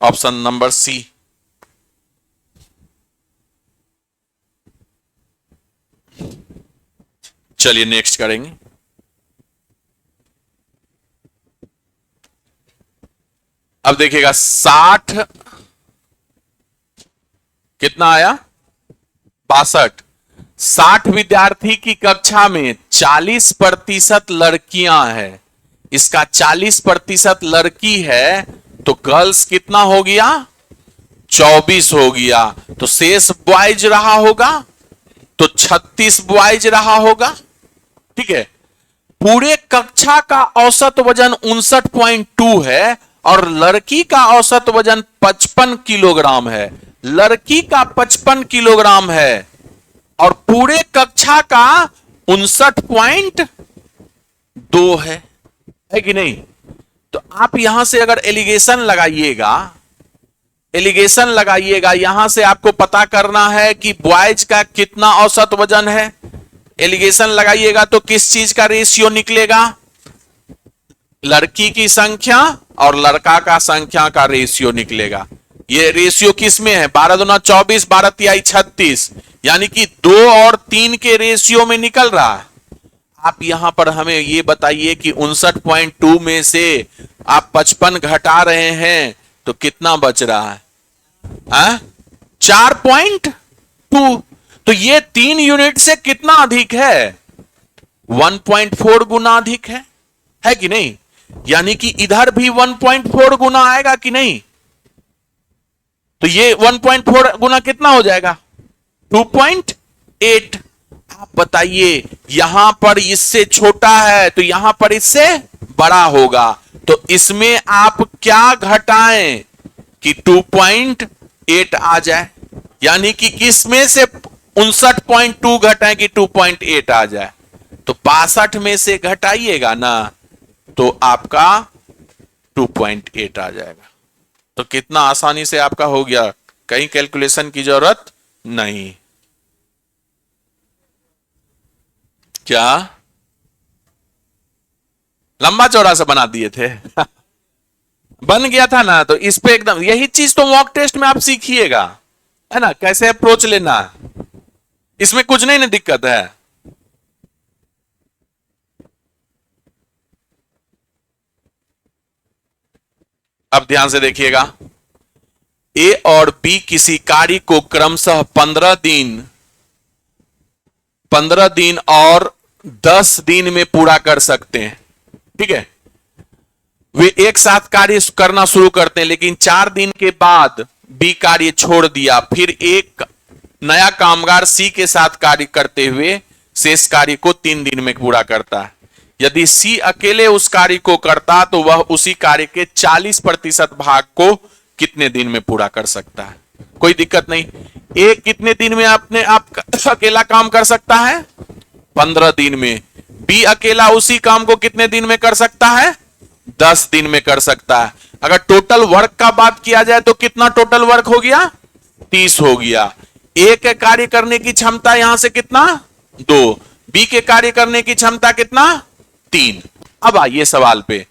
Option number C. चलिए नेक्स्ट करेंगे। अब देखिएगा 60 कितना आया? 62। 60 विद्यार्थी की कक्षा में 40% लड़कियां हैं। इसका 40% लड़की है, तो गर्ल्स कितना हो गया? 24 हो गया। तो शेष बॉयज रहा होगा, तो 36 बॉयज रहा होगा। ठीक है। पूरे कक्षा का औसत वजन 59.2 है और लड़की का औसत वजन 55 किलोग्राम है। लड़की का 55 किलोग्राम है और पूरे कक्षा का 59.2 है कि नहीं? तो आप यहां से अगर एलिगेशन लगाइएगा, यहां से आपको पता करना है कि बॉयज का कितना औसत वजन है। एलिगेशन लगाइएगा तो किस चीज का रेशियो निकलेगा? लड़की की संख्या और लड़का का संख्या का रेशियो निकलेगा। ये रेशियो किस में है? 12 दूना 24, 12 तिहाई 36, यानी कि 2 और 3 के रेशियो में निकल रहा है। आप यहां पर हमें ये बताइए कि 59.2 में से आप 55 घटा रहे हैं तो कितना बच रहा है? 4.2। तो ये 3 यूनिट से कितना अधिक है? 1.4 गुना अधिक है कि नहीं? यानी कि इधर भी 1.4 गुना आएगा कि नहीं? तो ये 1.4 गुना कितना हो जाएगा? 2.8। आप बताइए, यहां पर इससे छोटा है तो यहां पर इससे बड़ा होगा, तो इसमें आप क्या घटाएं कि 2.8 आ जाए? यानी कि किस में से 59.2 घटाएं कि 2.8 आ जाए? तो 62 में से घटाइएगा ना, तो आपका 2.8 आ जाएगा। तो कितना आसानी से आपका हो गया, कहीं कैलकुलेशन की जरूरत नहीं। क्या लंबा चौड़ा सा बना दिए थे? बन गया था ना। तो इस पे एकदम यही चीज तो मॉक टेस्ट में आप सीखिएगा, है ना, कैसे अप्रोच लेना। इसमें कुछ नहीं ना दिक्कत है। अब ध्यान से देखिएगा, ए और बी किसी कार्य को क्रमशः 15 दिन और 10 दिन में पूरा कर सकते हैं। ठीक है। वे एक साथ कार्य करना शुरू करते हैं, लेकिन 4 दिन के बाद बी कार्य छोड़ दिया। फिर एक नया कामगार सी के साथ कार्य करते हुए शेष कार्य को 3 दिन में पूरा करता है। यदि सी अकेले उस कार्य को करता तो वह उसी कार्य के 40% भाग को कितने दिन में पूरा कर सकता है? कोई दिक्कत नहीं। ए कितने दिन में अपने आप अकेला काम कर सकता है? 15 दिन में। बी अकेला उसी काम को कितने दिन में कर सकता है? 10 दिन में कर सकता है। अगर टोटल वर्क का बात किया जाए तो कितना टोटल वर्क हो गया? 30 हो गया। ए के कार्य करने की क्षमता यहां से कितना? 2। बी के कार्य करने की क्षमता कितना? 3। अब आइए सवाल पे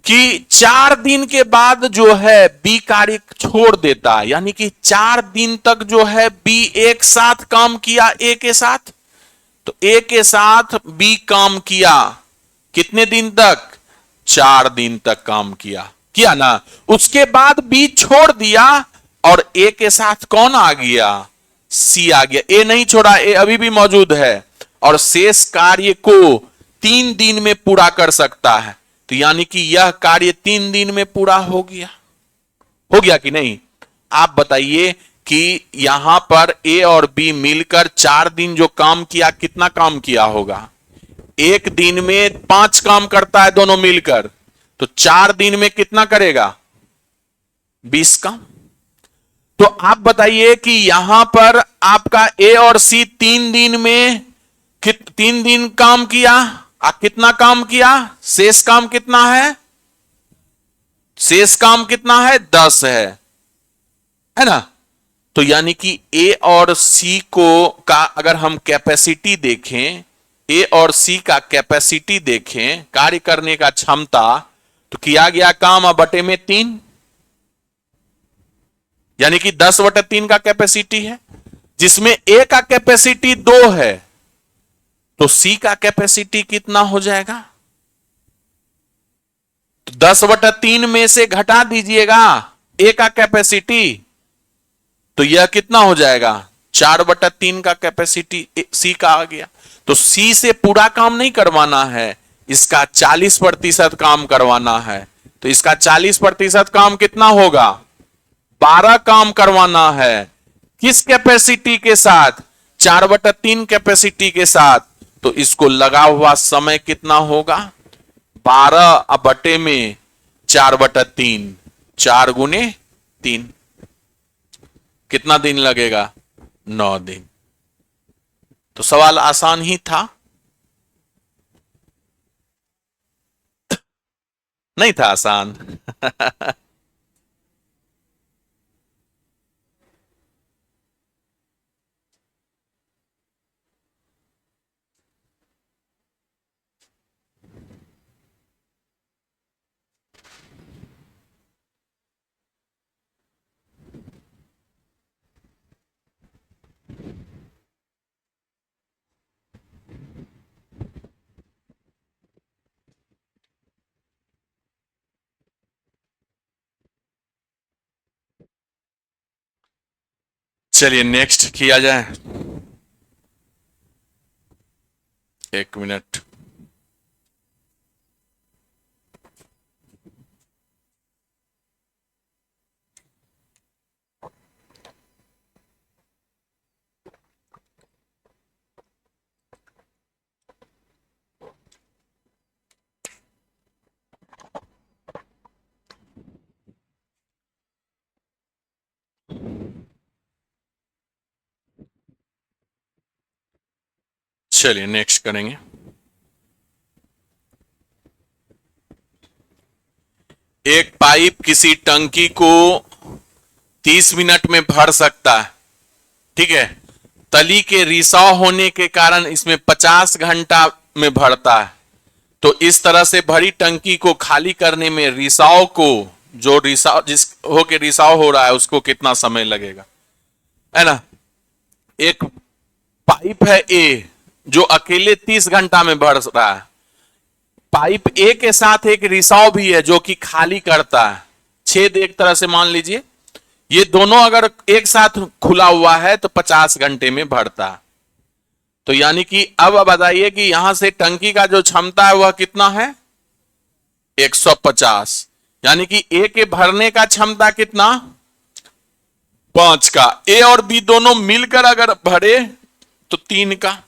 कि 4 दिन के बाद जो है बी कार्य छोड़ देता है, यानी कि 4 दिन तक जो है बी एक साथ काम किया ए के साथ। तो ए के साथ बी काम किया कितने दिन तक? 4 दिन तक काम किया ना। उसके बाद बी छोड़ दिया और ए के साथ कौन आ गया? सी आ गया। ए नहीं छोड़ा, ए अभी भी मौजूद है और शेष कार्य को 3 दिन में पूरा कर सकता है। तो यानी कि यह कार्य 3 दिन में पूरा हो गया कि नहीं? आप बताइए कि यहां पर ए और बी मिलकर 4 दिन जो काम किया, कितना काम किया होगा? एक दिन में 5 काम करता है दोनों मिलकर, तो 4 दिन में कितना करेगा? 20 काम। तो आप बताइए कि यहां पर आपका ए और सी 3 दिन में 3 दिन काम किया, कितना काम किया? शेष काम कितना है? शेष काम कितना है? 10 है ना? तो यानी कि ए और सी को का अगर हम कैपेसिटी देखें, ए और सी का कैपेसिटी देखें, कार्य करने का क्षमता, तो किया गया काम बटे में 3, यानी कि 10/3 का कैपेसिटी है, जिसमें ए का कैपेसिटी 2 है, तो सी का कैपेसिटी कितना हो जाएगा? तो 10/3 में से घटा दीजिएगा ए का कैपेसिटी, तो यह कितना हो जाएगा? 4/3 का कैपेसिटी सी का आ गया। तो सी से पूरा काम नहीं करवाना है, इसका 40% काम करवाना है। तो इसका 40% काम कितना होगा? 12 काम करवाना है। किस कैपेसिटी के साथ? 4/3 कैपेसिटी के साथ। तो इसको लगा हुआ समय कितना होगा? 12 बटे में 4/3, 4 × 3, कितना दिन लगेगा? 9 दिन। तो सवाल आसान ही था, नहीं था आसान? चलिए नेक्स्ट किया जाए। 1 मिनट। चलिए नेक्स्ट करेंगे। एक पाइप किसी टंकी को 30 मिनट में भर सकता है, ठीक है। तली के रिसाव होने के कारण इसमें 50 घंटा में भरता है। तो इस तरह से भरी टंकी को खाली करने में रिसाव को, जो रिसाव जिस हो के रिसाव हो रहा है, उसको कितना समय लगेगा, है ना? एक पाइप है ए जो अकेले 30 घंटा में भर रहा है। पाइप ए के साथ एक रिसाव भी है जो कि खाली करता है, छेद एक तरह से मान लीजिए। ये दोनों अगर एक साथ खुला हुआ है तो 50 घंटे में भरता है। तो यानी कि अब बताइए कि यहां से टंकी का जो क्षमता है वह कितना है? 150। यानी कि ए के भरने का क्षमता कितना? 5 का। ए और बी दोनों मिलकर अगर भरे तो 3 का।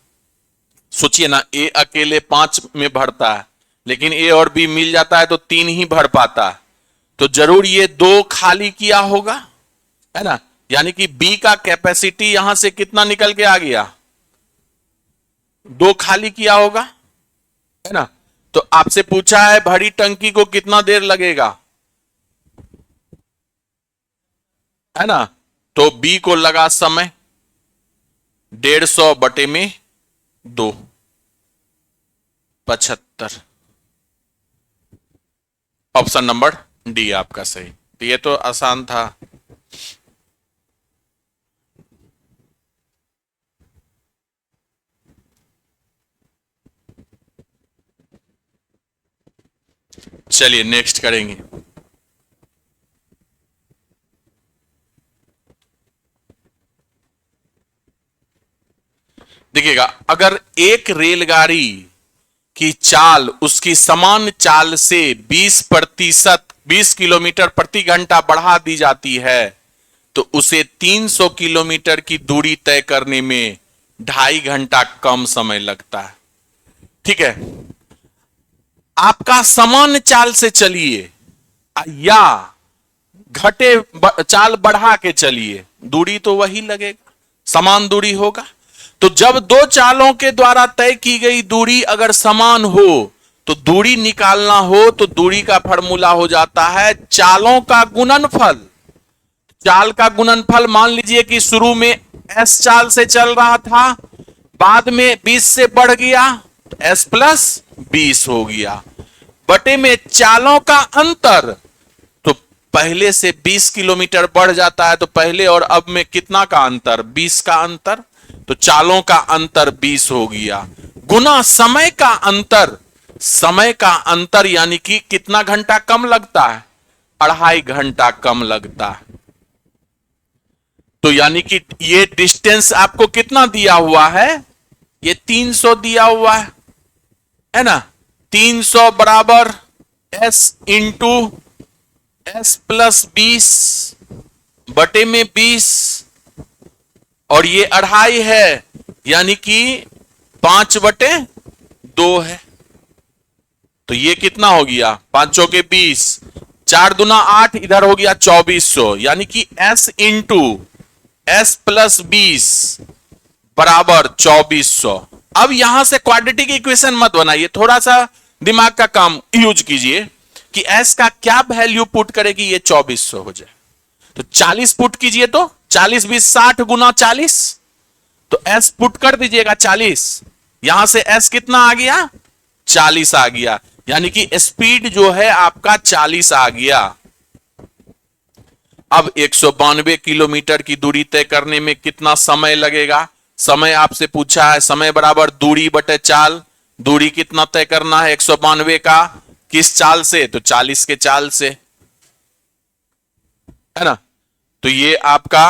सोचिए ना, ए अकेले 5 में भरता है, लेकिन ए और बी मिल जाता है तो 3 ही भर पाता है। तो जरूर ये 2 खाली किया होगा, है ना? यानी कि बी का कैपेसिटी यहां से कितना निकल के आ गया? 2 खाली किया होगा, है ना? तो आपसे पूछा है भरी टंकी को कितना देर लगेगा, है ना? तो बी को लगा समय 150/2, 75। ऑप्शन नंबर डी आपका सही। तो ये तो आसान था। चलिए नेक्स्ट करेंगे। देखिएगा, अगर एक रेलगाड़ी कि चाल उसकी समान चाल से 20% 20 किलोमीटर प्रति घंटा बढ़ा दी जाती है तो उसे 300 किलोमीटर की दूरी तय करने में 2.5 घंटा कम समय लगता है। ठीक है, आपका समान चाल से चलिए या घटे चाल बढ़ा के चलिए, दूरी तो वही लगेगा, समान दूरी होगा। तो जब दो चालों के द्वारा तय की गई दूरी अगर समान हो तो दूरी निकालना हो तो दूरी का फॉर्मूला हो जाता है चालों का गुणनफल। चाल का गुणनफल मान लीजिए कि शुरू में s चाल से चल रहा था, बाद में 20 से बढ़ गया तो s प्लस 20 हो गया, बटे में चालों का अंतर, तो पहले से 20 किलोमीटर बढ़ जाता है तो पहले और अब में कितना का अंतर, 20 का अंतर, तो चालों का अंतर 20 हो गया, गुना समय का अंतर। समय का अंतर यानी कि कितना घंटा कम लगता है, 2.5 घंटा कम लगता है। तो यानी कि ये डिस्टेंस आपको कितना दिया हुआ है, ये 300 दिया हुआ है ना, 300 बराबर s इंटू s प्लस 20 बटे में 20 और ये 2.5 है यानी कि 5/2 है। तो ये कितना हो गया, 5 चौके 20, 4 दूना 8, इधर हो गया 2400, यानी कि s इंटू s प्लस 20 बराबर 2400। अब यहां से क्वाड्रेटिक इक्वेशन मत बनाइए, थोड़ा सा दिमाग का काम यूज कीजिए कि s का क्या वैल्यू पुट करे कि ये 2400 हो जाए। तो 40 पुट कीजिए, तो 40 20 60 गुना 40, तो s पुट कर दीजिएगा 40, यहां से s कितना आ गया, 40 आ गया, यानी कि स्पीड जो है आपका 40 आ गया। अब 192 किलोमीटर की दूरी तय करने में कितना समय लगेगा, समय आपसे पूछा है, समय बराबर दूरी बटे चाल, दूरी कितना तय करना है 192 का, किस चाल से, तो 40 के चाल से, है ना। तो ये आपका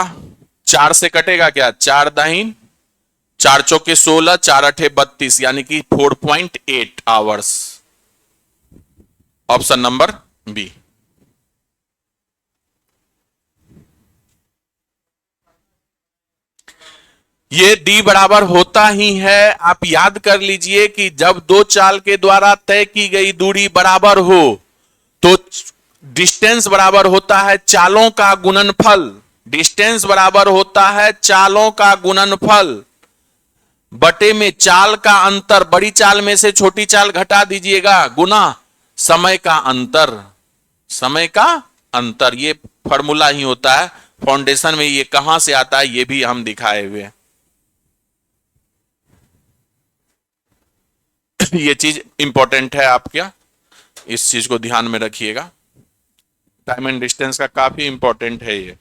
4 से कटेगा क्या, 4 दाहिन, 4 चौके 16, 4 अठे 32, यानी कि 4.8 आवर्स, ऑप्शन नंबर बी। ये d बराबर होता ही है, आप याद कर लीजिए कि जब दो चाल के द्वारा तय की गई दूरी बराबर हो तो डिस्टेंस बराबर होता है चालों का गुणनफल, डिस्टेंस बराबर होता है चालों का गुणनफल बटे में चाल का अंतर, बड़ी चाल में से छोटी चाल घटा दीजिएगा, गुना समय का अंतर, समय का अंतर। ये फॉर्मूला ही होता है, फाउंडेशन में ये कहां से आता है ये भी हम दिखाए हुए हैं। ये चीज इंपॉर्टेंट है आपका, इस चीज को ध्यान में रखिएगा, टाइम एंड डिस्टेंस का काफी इंपॉर्टेंट है ये।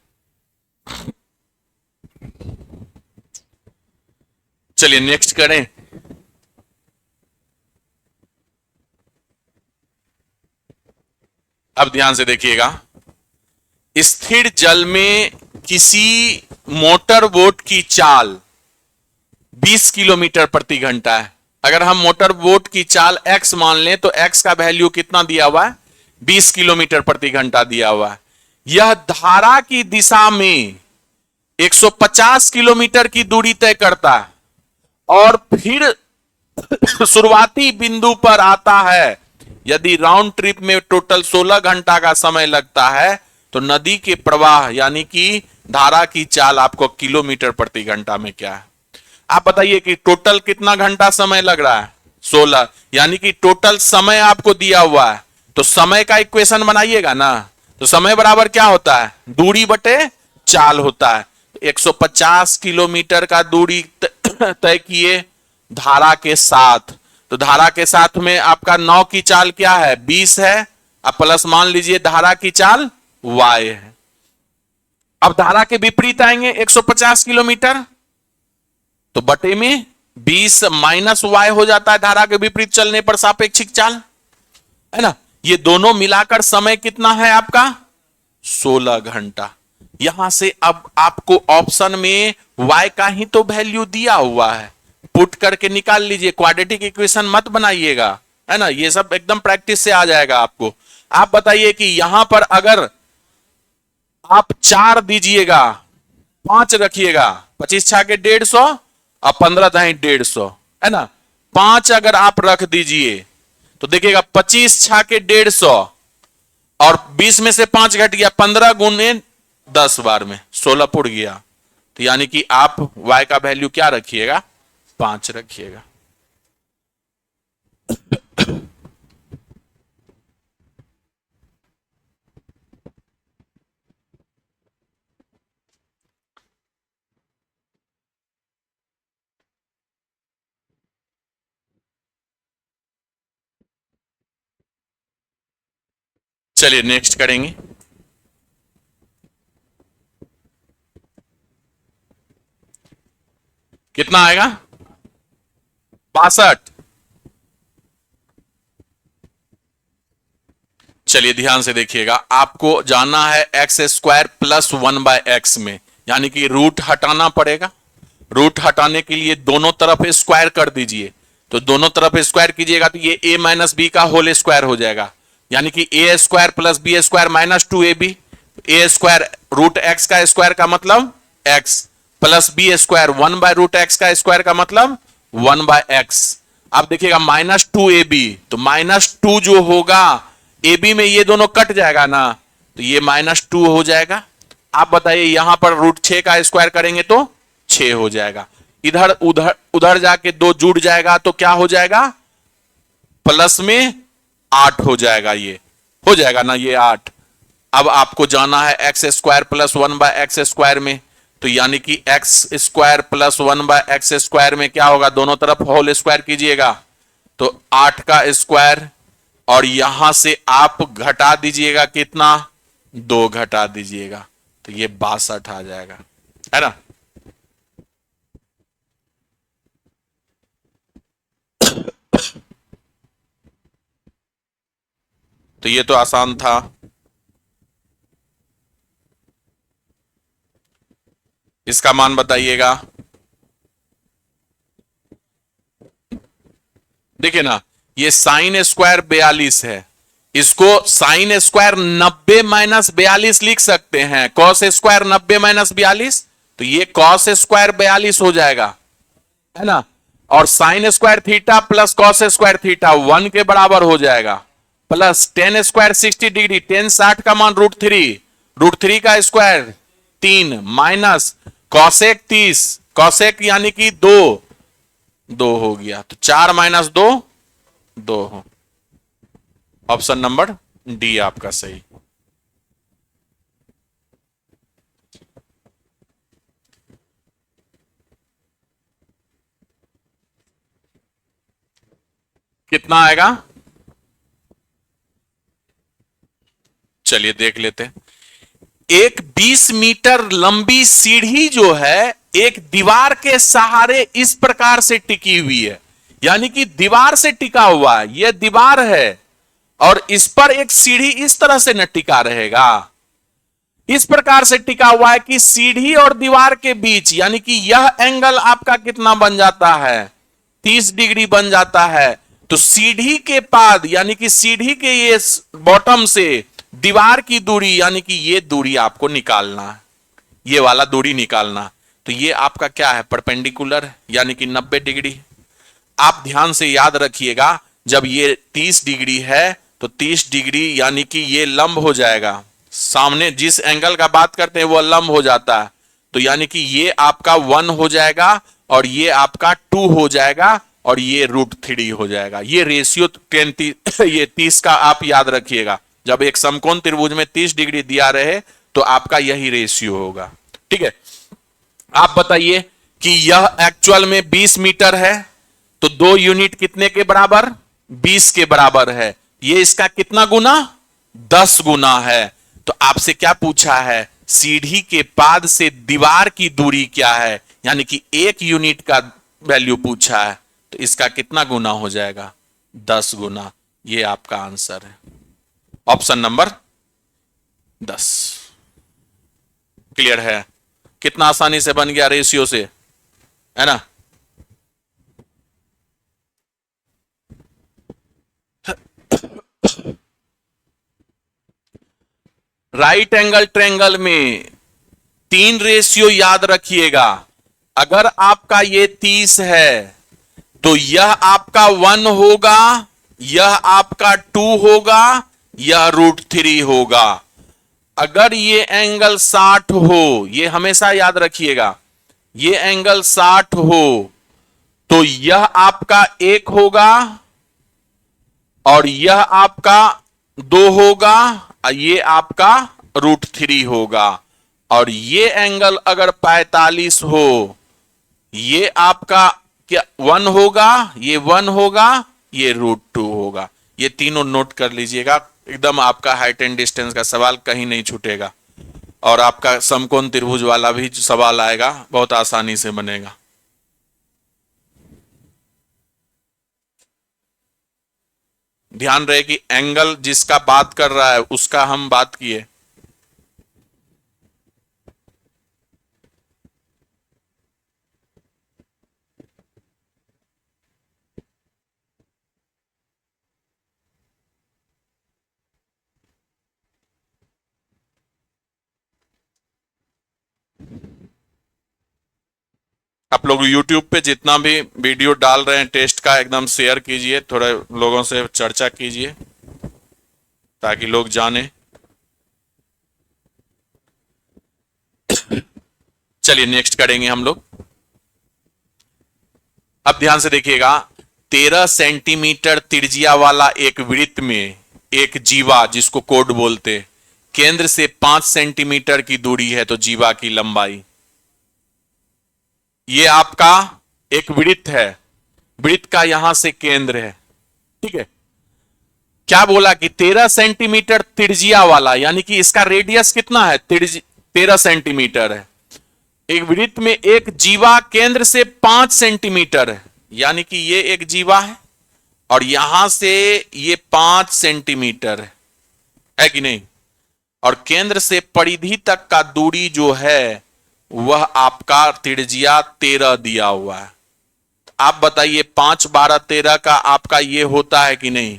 चलिए नेक्स्ट करें। अब ध्यान से देखिएगा, स्थिर जल में किसी मोटर बोट की चाल 20 किलोमीटर प्रति घंटा है। अगर हम मोटर बोट की चाल x मान लें तो x का वैल्यू कितना दिया हुआ है, 20 किलोमीटर प्रति घंटा दिया हुआ है। यह धारा की दिशा में 150 किलोमीटर की दूरी तय करता है और फिर शुरुआती बिंदु पर आता है। यदि राउंड ट्रिप में टोटल 16 घंटा का समय लगता है तो नदी के प्रवाह यानी कि धारा की चाल आपको किलोमीटर प्रति घंटा में क्या है। आप बताइए कि टोटल कितना घंटा समय लग रहा है, 16, यानी कि टोटल समय आपको दिया हुआ है, तो समय का इक्वेशन बनाइएगा ना, तो समय बराबर क्या होता है, दूरी बटे चाल होता है। 150 किलोमीटर का दूरी तय किए धारा के साथ, तो धारा के साथ में आपका 9 की चाल क्या है, 20 है, अब प्लस मान लीजिए धारा की चाल y है। अब धारा के विपरीत आएंगे 150 किलोमीटर, तो बटे में 20 माइनस y हो जाता है धारा के विपरीत चलने पर सापेक्षिक चाल, है ना। ये दोनों मिलाकर समय कितना है आपका, 16 घंटा। यहां से अब आपको ऑप्शन में y का ही तो वैल्यू दिया हुआ है, पुट करके निकाल लीजिए, क्वाड्रेटिक इक्वेशन मत बनाइएगा, है ना, ये सब एकदम प्रैक्टिस से आ जाएगा आपको। आप बताइए कि यहां पर अगर आप 4 दीजिएगा, 5 रखिएगा, 25 छा के 150 और 15 दाई 150, है ना, 5 अगर आप रख दीजिए तो देखिएगा 25 छा के 150 और 20 में से 5 घट गया, 15 गुने 10 बार में 16 पुट गया। तो यानी कि आप y का वैल्यू क्या रखिएगा, 5 रखिएगा। चलिए नेक्स्ट करेंगे। कितना आएगा, 62। चलिए ध्यान से देखिएगा, आपको जाना है एक्स स्क्वायर प्लस 1/x में, यानी कि रूट हटाना पड़ेगा। रूट हटाने के लिए दोनों तरफ स्क्वायर कर दीजिए, तो दोनों तरफ स्क्वायर कीजिएगा तो ये a माइनस बी का होल स्क्वायर हो जाएगा, यानी कि A square plus B square minus 2ab। A square root X का स्क्वायर का मतलब x plus B square 1/√x का स्क्वायर का मतलब 1/x। अब देखिएगा -2ab, तो -2 जो होगा ab में ये दोनों कट जाएगा ना, तो ये -2 हो जाएगा। आप बताइए यहां पर √6 का स्क्वायर करेंगे तो 6 हो जाएगा, इधर उधर उधर जाके 2 जुड़ जाएगा तो क्या हो जाएगा, प्लस में 8 हो जाएगा, ये हो जाएगा ना, ये 8। अब आपको जाना है x square plus 1/x square में, तो यानी कि x square plus 1/x square में क्या होगा, दोनों तरफ होल स्क्वायर कीजिएगा तो 8 का स्क्वायर, और यहां से आप घटा दीजिएगा कितना, 2 घटा दीजिएगा तो ये 62 आ जाएगा, है ना। तो ये तो आसान था। इसका मान बताइएगा। देखिए ना, ये साइन स्क्वायर 42 है, इसको साइन स्क्वायर 90 माइनस 42 लिख सकते हैं, कॉस स्क्वायर 90 माइनस 42, तो ये कॉस स्क्वायर 42 हो जाएगा, है ना। और sine square theta plus cos square theta 1 के बराबर हो जाएगा, प्लस टेन स्क्वायर 60 डिग्री, 10 60 का मान √3 का स्क्वायर 3 माइनस कॉसेक 30, कॉसेक यानी कि 2 हो गया, तो 4 माइनस 2 हो। ऑप्शन नंबर डी आपका सही। कितना आएगा, चलिए देख लेते हैं। एक 20 मीटर लंबी सीढ़ी जो है एक दीवार के सहारे इस प्रकार से टिकी हुई है, यानी कि दीवार से टिका हुआ है, यह दीवार है और इस पर एक सीढ़ी इस तरह से न टिका रहेगा, इस प्रकार से टिका हुआ है कि सीढ़ी और दीवार के बीच, यानी कि यह एंगल आपका कितना बन जाता है, 30 डिग्री बन जाता है। तो सीढ़ी के पाद यानी कि सीढ़ी के ये बॉटम से दीवार की दूरी, यानी कि ये दूरी आपको निकालना है, ये वाला दूरी निकालना। तो ये आपका क्या है, परपेंडिकुलर, यानी कि 90 डिग्री। आप ध्यान से याद रखिएगा, जब ये 30 डिग्री है तो 30 डिग्री यानी कि ये लंब हो जाएगा, सामने जिस एंगल का बात करते हैं वो लंब हो जाता है, तो यानी कि ये आपका 1 हो जाएगा और ये आपका 2 हो जाएगा और ये √3 हो जाएगा। ये रेशियो 10 ये 30 का आप याद रखिएगा, जब एक समकोण त्रिभुज में 30 डिग्री दिया रहे तो आपका यही रेशियो होगा, ठीक है। आप बताइए कि यह एक्चुअल में 20 मीटर है, तो 2 यूनिट कितने के बराबर, 20 के बराबर है, ये इसका कितना गुना, 10 गुना है। तो आपसे क्या पूछा है, सीढ़ी के पाद से दीवार की दूरी क्या है, यानी कि 1 यूनिट का वैल्यू पूछा है, तो इसका कितना गुना हो जाएगा, 10 गुना। ये आपका आंसर है, ऑप्शन नंबर 10। क्लियर है, कितना आसानी से बन गया रेशियो से, है ना। राइट एंगल ट्रायंगल में 3 रेशियो याद रखिएगा। अगर आपका ये 30 है तो यह आपका 1 होगा, यह आपका 2 होगा, यह √3 होगा। अगर ये एंगल 60 हो, ये हमेशा याद रखिएगा, ये एंगल 60 हो तो यह आपका 1 होगा और यह आपका 2 होगा और ये आपका √3 होगा। और ये एंगल अगर 45 हो, ये आपका क्या 1 होगा, ये 1 होगा, ये √2 होगा। ये तीनों नोट कर लीजिएगा, एकदम आपका हाइट एंड डिस्टेंस का सवाल कहीं नहीं छूटेगा। और आपका समकोण त्रिभुज वाला भी सवाल आएगा, बहुत आसानी से बनेगा। ध्यान रहे कि एंगल जिसका बात कर रहा है उसका हम बात किए। आप लोग YouTube पे जितना भी वीडियो डाल रहे हैं टेस्ट का, एकदम शेयर कीजिए, थोड़े लोगों से चर्चा कीजिए ताकि लोग जाने। चलिए नेक्स्ट करेंगे हम लोग। अब ध्यान से देखिएगा, 13 सेंटीमीटर त्रिज्या वाला एक वृत्त में एक जीवा, जिसको कोड बोलते, केंद्र से 5 सेंटीमीटर की दूरी है तो जीवा की लंबाई। ये आपका एक वृत्त है, वृत्त का यहां से केंद्र है, ठीक है। क्या बोला कि 13 सेंटीमीटर त्रिज्या वाला, यानी कि इसका रेडियस कितना है, 13 सेंटीमीटर है। एक वृत्त में एक जीवा केंद्र से 5 सेंटीमीटर है, यानी कि ये एक जीवा है और यहां से ये 5 सेंटीमीटर है कि नहीं। और केंद्र से परिधि तक का दूरी जो है वह आपका त्रिज्या 13 दिया हुआ है। आप बताइए 5, 12, 13 का आपका ये होता है कि नहीं?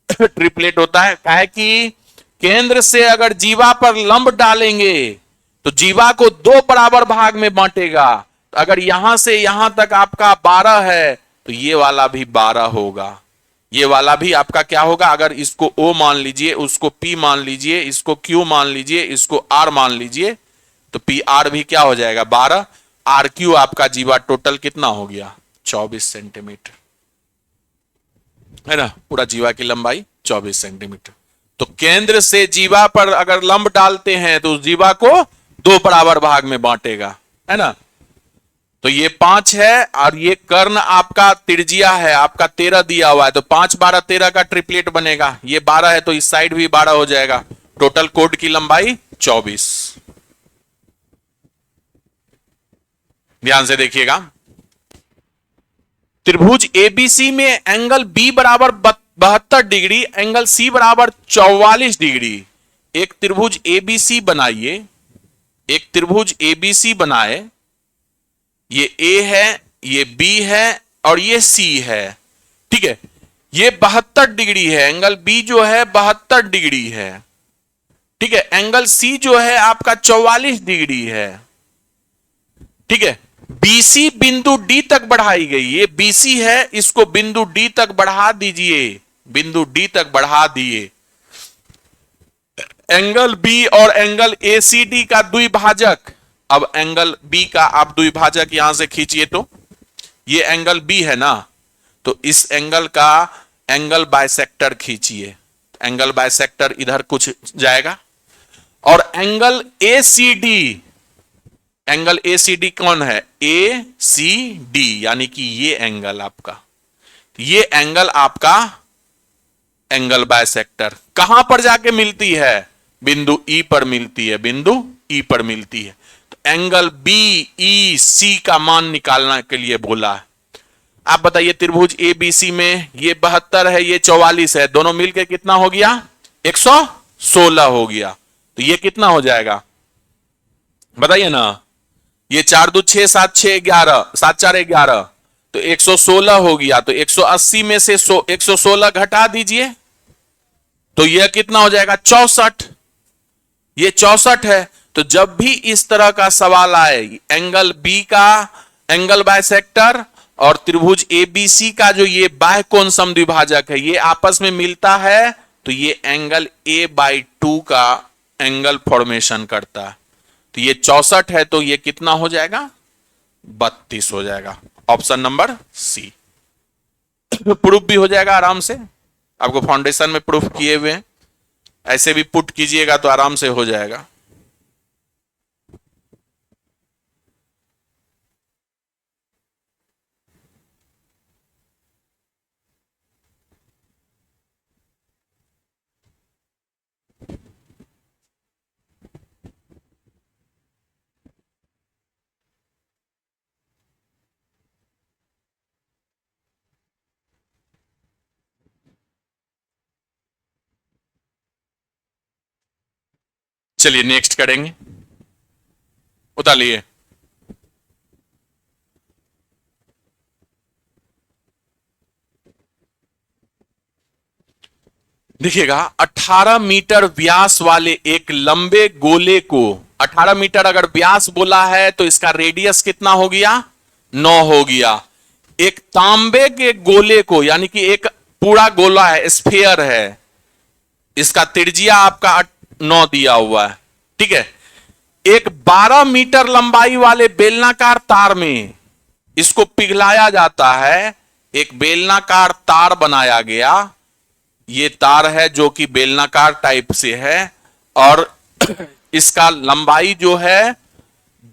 ट्रिपलेट होता है। क्या है कि केंद्र से अगर जीवा पर लंब डालेंगे तो जीवा को 2 बराबर भाग में बांटेगा। तो अगर यहां से यहां तक आपका 12 है तो ये वाला भी 12 होगा, ये वाला भी आपका क्या होगा। अगर इसको O मान लीजिए, उसको P मान लीजिए, इसको Q मान लीजिए, इसको R मान लीजिए, तो PR भी क्या हो जाएगा 12। RQ आपका जीवा टोटल कितना हो गया 24 सेंटीमीटर, है ना। पूरा जीवा की लंबाई 24 सेंटीमीटर। तो केंद्र से जीवा पर अगर लंब डालते हैं तो उस जीवा को 2 बराबर भाग में बांटेगा, है ना। तो ये 5 है और ये कर्ण आपका त्रिज्या है आपका 13 दिया हुआ है, तो 5, 12, 13 का ट्रिपलेट बनेगा। ये 12 है तो इस साइड भी 12 हो जाएगा। टोटल कोड की लंबाई 24। ध्यान से देखिएगा, त्रिभुज एबीसी में एंगल बी बराबर 72 डिग्री, एंगल सी बराबर 44 डिग्री। एक त्रिभुज एबीसी बनाइए, एक त्रिभुज एबीसी बनाए, ये ए है, ये बी है और ये सी है, ठीक है। ये 72 डिग्री है, एंगल बी जो है 72 डिग्री है, ठीक है। एंगल सी जो है आपका 44 डिग्री है, ठीक है। बीसी बिंदु डी तक बढ़ाई गई, ये बीसी है, इसको बिंदु डी तक बढ़ा दीजिए, बिंदु डी तक बढ़ा दिए। एंगल बी और एंगल एसीडी का द्विभाजक, अब एंगल बी का आप द्विभाजक यहां से खींचिए, तो ये एंगल बी है ना, तो इस एंगल का एंगल बाइसेक्टर खींचिए। एंगल बाइसेक्टर इधर कुछ जाएगा। और एंगल एसीडी, एंगल एसीडी कौन है, ए सी डी, यानी कि ये एंगल आपका, ये एंगल आपका एंगल बाइसेक्टर कहां पर जाके मिलती है, बिंदु ई पर मिलती है, बिंदु ई पर मिलती है। तो एंगल बी ई सी का मान निकालने के लिए बोला है। आप बताइए त्रिभुज ए बी सी में ये 72 है, ये 44 है, दोनों मिलकर कितना हो गया 116 हो गया। तो ये कितना हो जाएगा बताइए ना, ये 4 2 6 7 6 11 7 4 11, तो 116 हो गया। तो 180 में से 116 घटा दीजिए तो यह कितना हो जाएगा 64। ये 64 है। तो जब भी इस तरह का सवाल आए, एंगल बी का एंगल बाइसेक्टर और त्रिभुज एबीसी का जो ये बाह्य कोण समद्विभाजक है, ये आपस में मिलता है, तो ये एंगल a/2 का एंगल फॉर्मेशन करता है। तो ये 64 है, तो ये कितना हो जाएगा? 32 हो जाएगा। ऑप्शन नंबर सी। प्रूफ भी हो जाएगा आराम से, आपको फाउंडेशन में प्रूफ किए हुए हैं, ऐसे भी पुट कीजिएगा तो आराम से हो जाएगा। चलिए नेक्स्ट करेंगे, उतारिए। देखिएगा, 18 मीटर व्यास वाले एक लंबे गोले को, 18 मीटर अगर व्यास बोला है तो इसका रेडियस कितना हो गया? 9 हो गया। एक तांबे के गोले को, यानी कि एक पूरा गोला है, स्फीयर है, इसका त्रिज्या आपका 9 दिया हुआ है, ठीक है। एक 12 मीटर लंबाई वाले बेलनाकार तार में इसको पिघलाया जाता है। एक बेलनाकार तार बनाया गया, ये तार है जो कि बेलनाकार टाइप से है, और इसका लंबाई जो है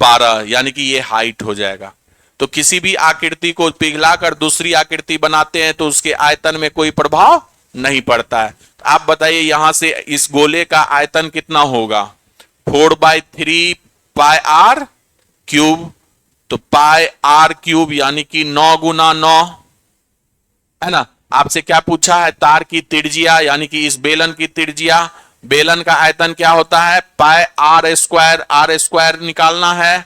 12, यानी कि ये हाइट हो जाएगा। तो किसी भी आकृति को पिघलाकर दूसरी आकृति बनाते हैं तो उसके आयतन में कोई प्रभाव नहीं पड़ता है। तो आप बताइए यहां से इस गोले का आयतन कितना होगा? 4/3 पाई आर क्यूब। तो पाई आर क्यूब यानी कि 9 गुना 9 है ना। आपसे क्या पूछा है? तार की त्रिज्या, यानी कि इस बेलन की त्रिज्या, बेलन का आयतन क्या होता है? पाई आर स्क्वायर। आर स्क्वायर निकालना है।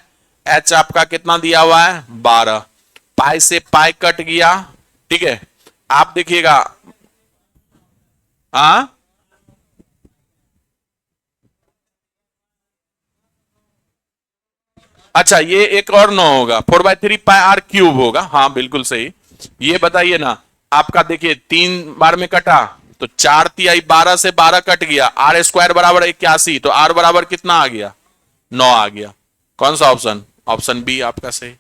एच आपका कितना दिया हुआ है? 12। पाई से पाई कट गया, ठीक है। आप देखिएगा, हाँ अच्छा, ये एक और 9 होगा, 4/3 पाई आर क्यूब होगा। हाँ बिल्कुल सही। ये बताइए ना, आपका देखिए 3 बार में कटा, तो 4 तिहाई 12 से 12 कट गया। आर स्क्वायर बराबर 81, तो आर बराबर कितना आ गया? 9 आ गया। कौन सा ऑप्शन? ऑप्शन बी आपका सही।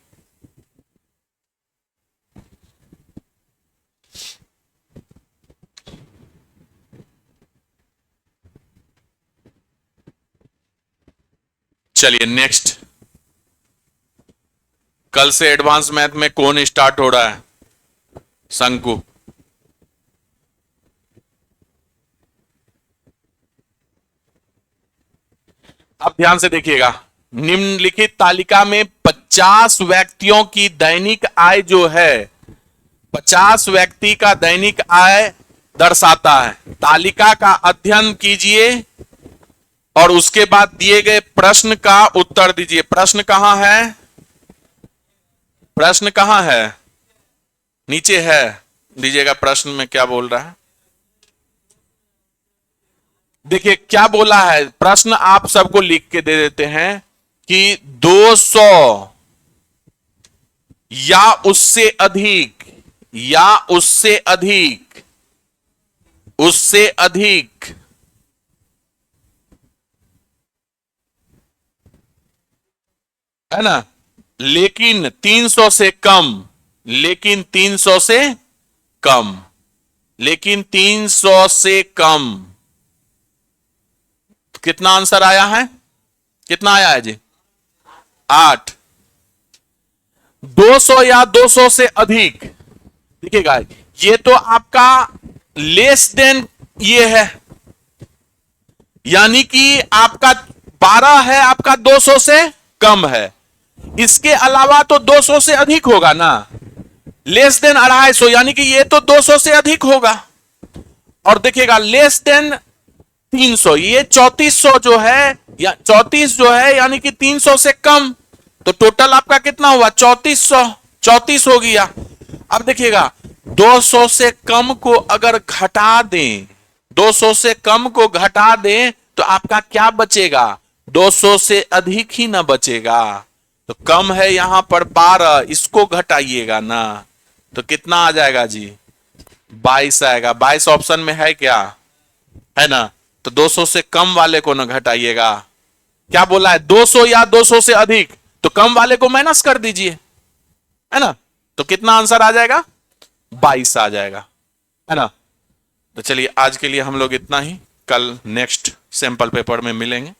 चलिए नेक्स्ट। कल से एडवांस मैथ में कौन स्टार्ट हो रहा है? शंकु। अब ध्यान से देखिएगा, निम्नलिखित तालिका में 50 व्यक्तियों की दैनिक आय जो है, 50 व्यक्ति का दैनिक आय दर्शाता है। तालिका का अध्ययन कीजिए और उसके बाद दिए गए प्रश्न का उत्तर दीजिए। प्रश्न कहां है? प्रश्न कहां है? नीचे है, दीजिएगा। प्रश्न में क्या बोल रहा है देखिए, क्या बोला है। प्रश्न आप सबको लिख के दे देते हैं कि 200 या उससे अधिक, या उससे अधिक, उससे अधिक है ना, लेकिन 300 से कम, लेकिन 300 से कम, लेकिन 300 से कम। कितना आंसर आया है? कितना आया है जी? 8। 200 या 200 से अधिक, देखिएगा ये तो आपका लेस देन ये है, यानी कि आपका 12 है, आपका 200 से कम है। इसके अलावा तो 200 से अधिक होगा ना, लेस देन 250, यानी कि ये तो 200 से अधिक होगा। और देखिएगा लेस देन 300, ये 3400 जो है, या 34 जो है, यानी कि 300 से कम। तो टोटल आपका कितना हुआ? 3400, 34 हो गया। अब देखिएगा 200 से कम को अगर घटा दें, 200 से कम को घटा दें तो आपका क्या बचेगा? 200 से अधिक ही ना बचेगा। तो कम है यहां पर 12, इसको घटाइएगा ना, तो कितना आ जाएगा जी? 22 आएगा। 22 ऑप्शन में है क्या? है ना? तो 200 से कम वाले को ना घटाइएगा। क्या बोला है? 200 या 200 से अधिक, तो कम वाले को माइनस कर दीजिए, है ना? तो कितना आंसर आ जाएगा? 22 आ जाएगा, है ना? तो चलिए आज के लिए हम लोग इतना ही, कल नेक्स्ट सैंपल पेपर में मिलेंगे।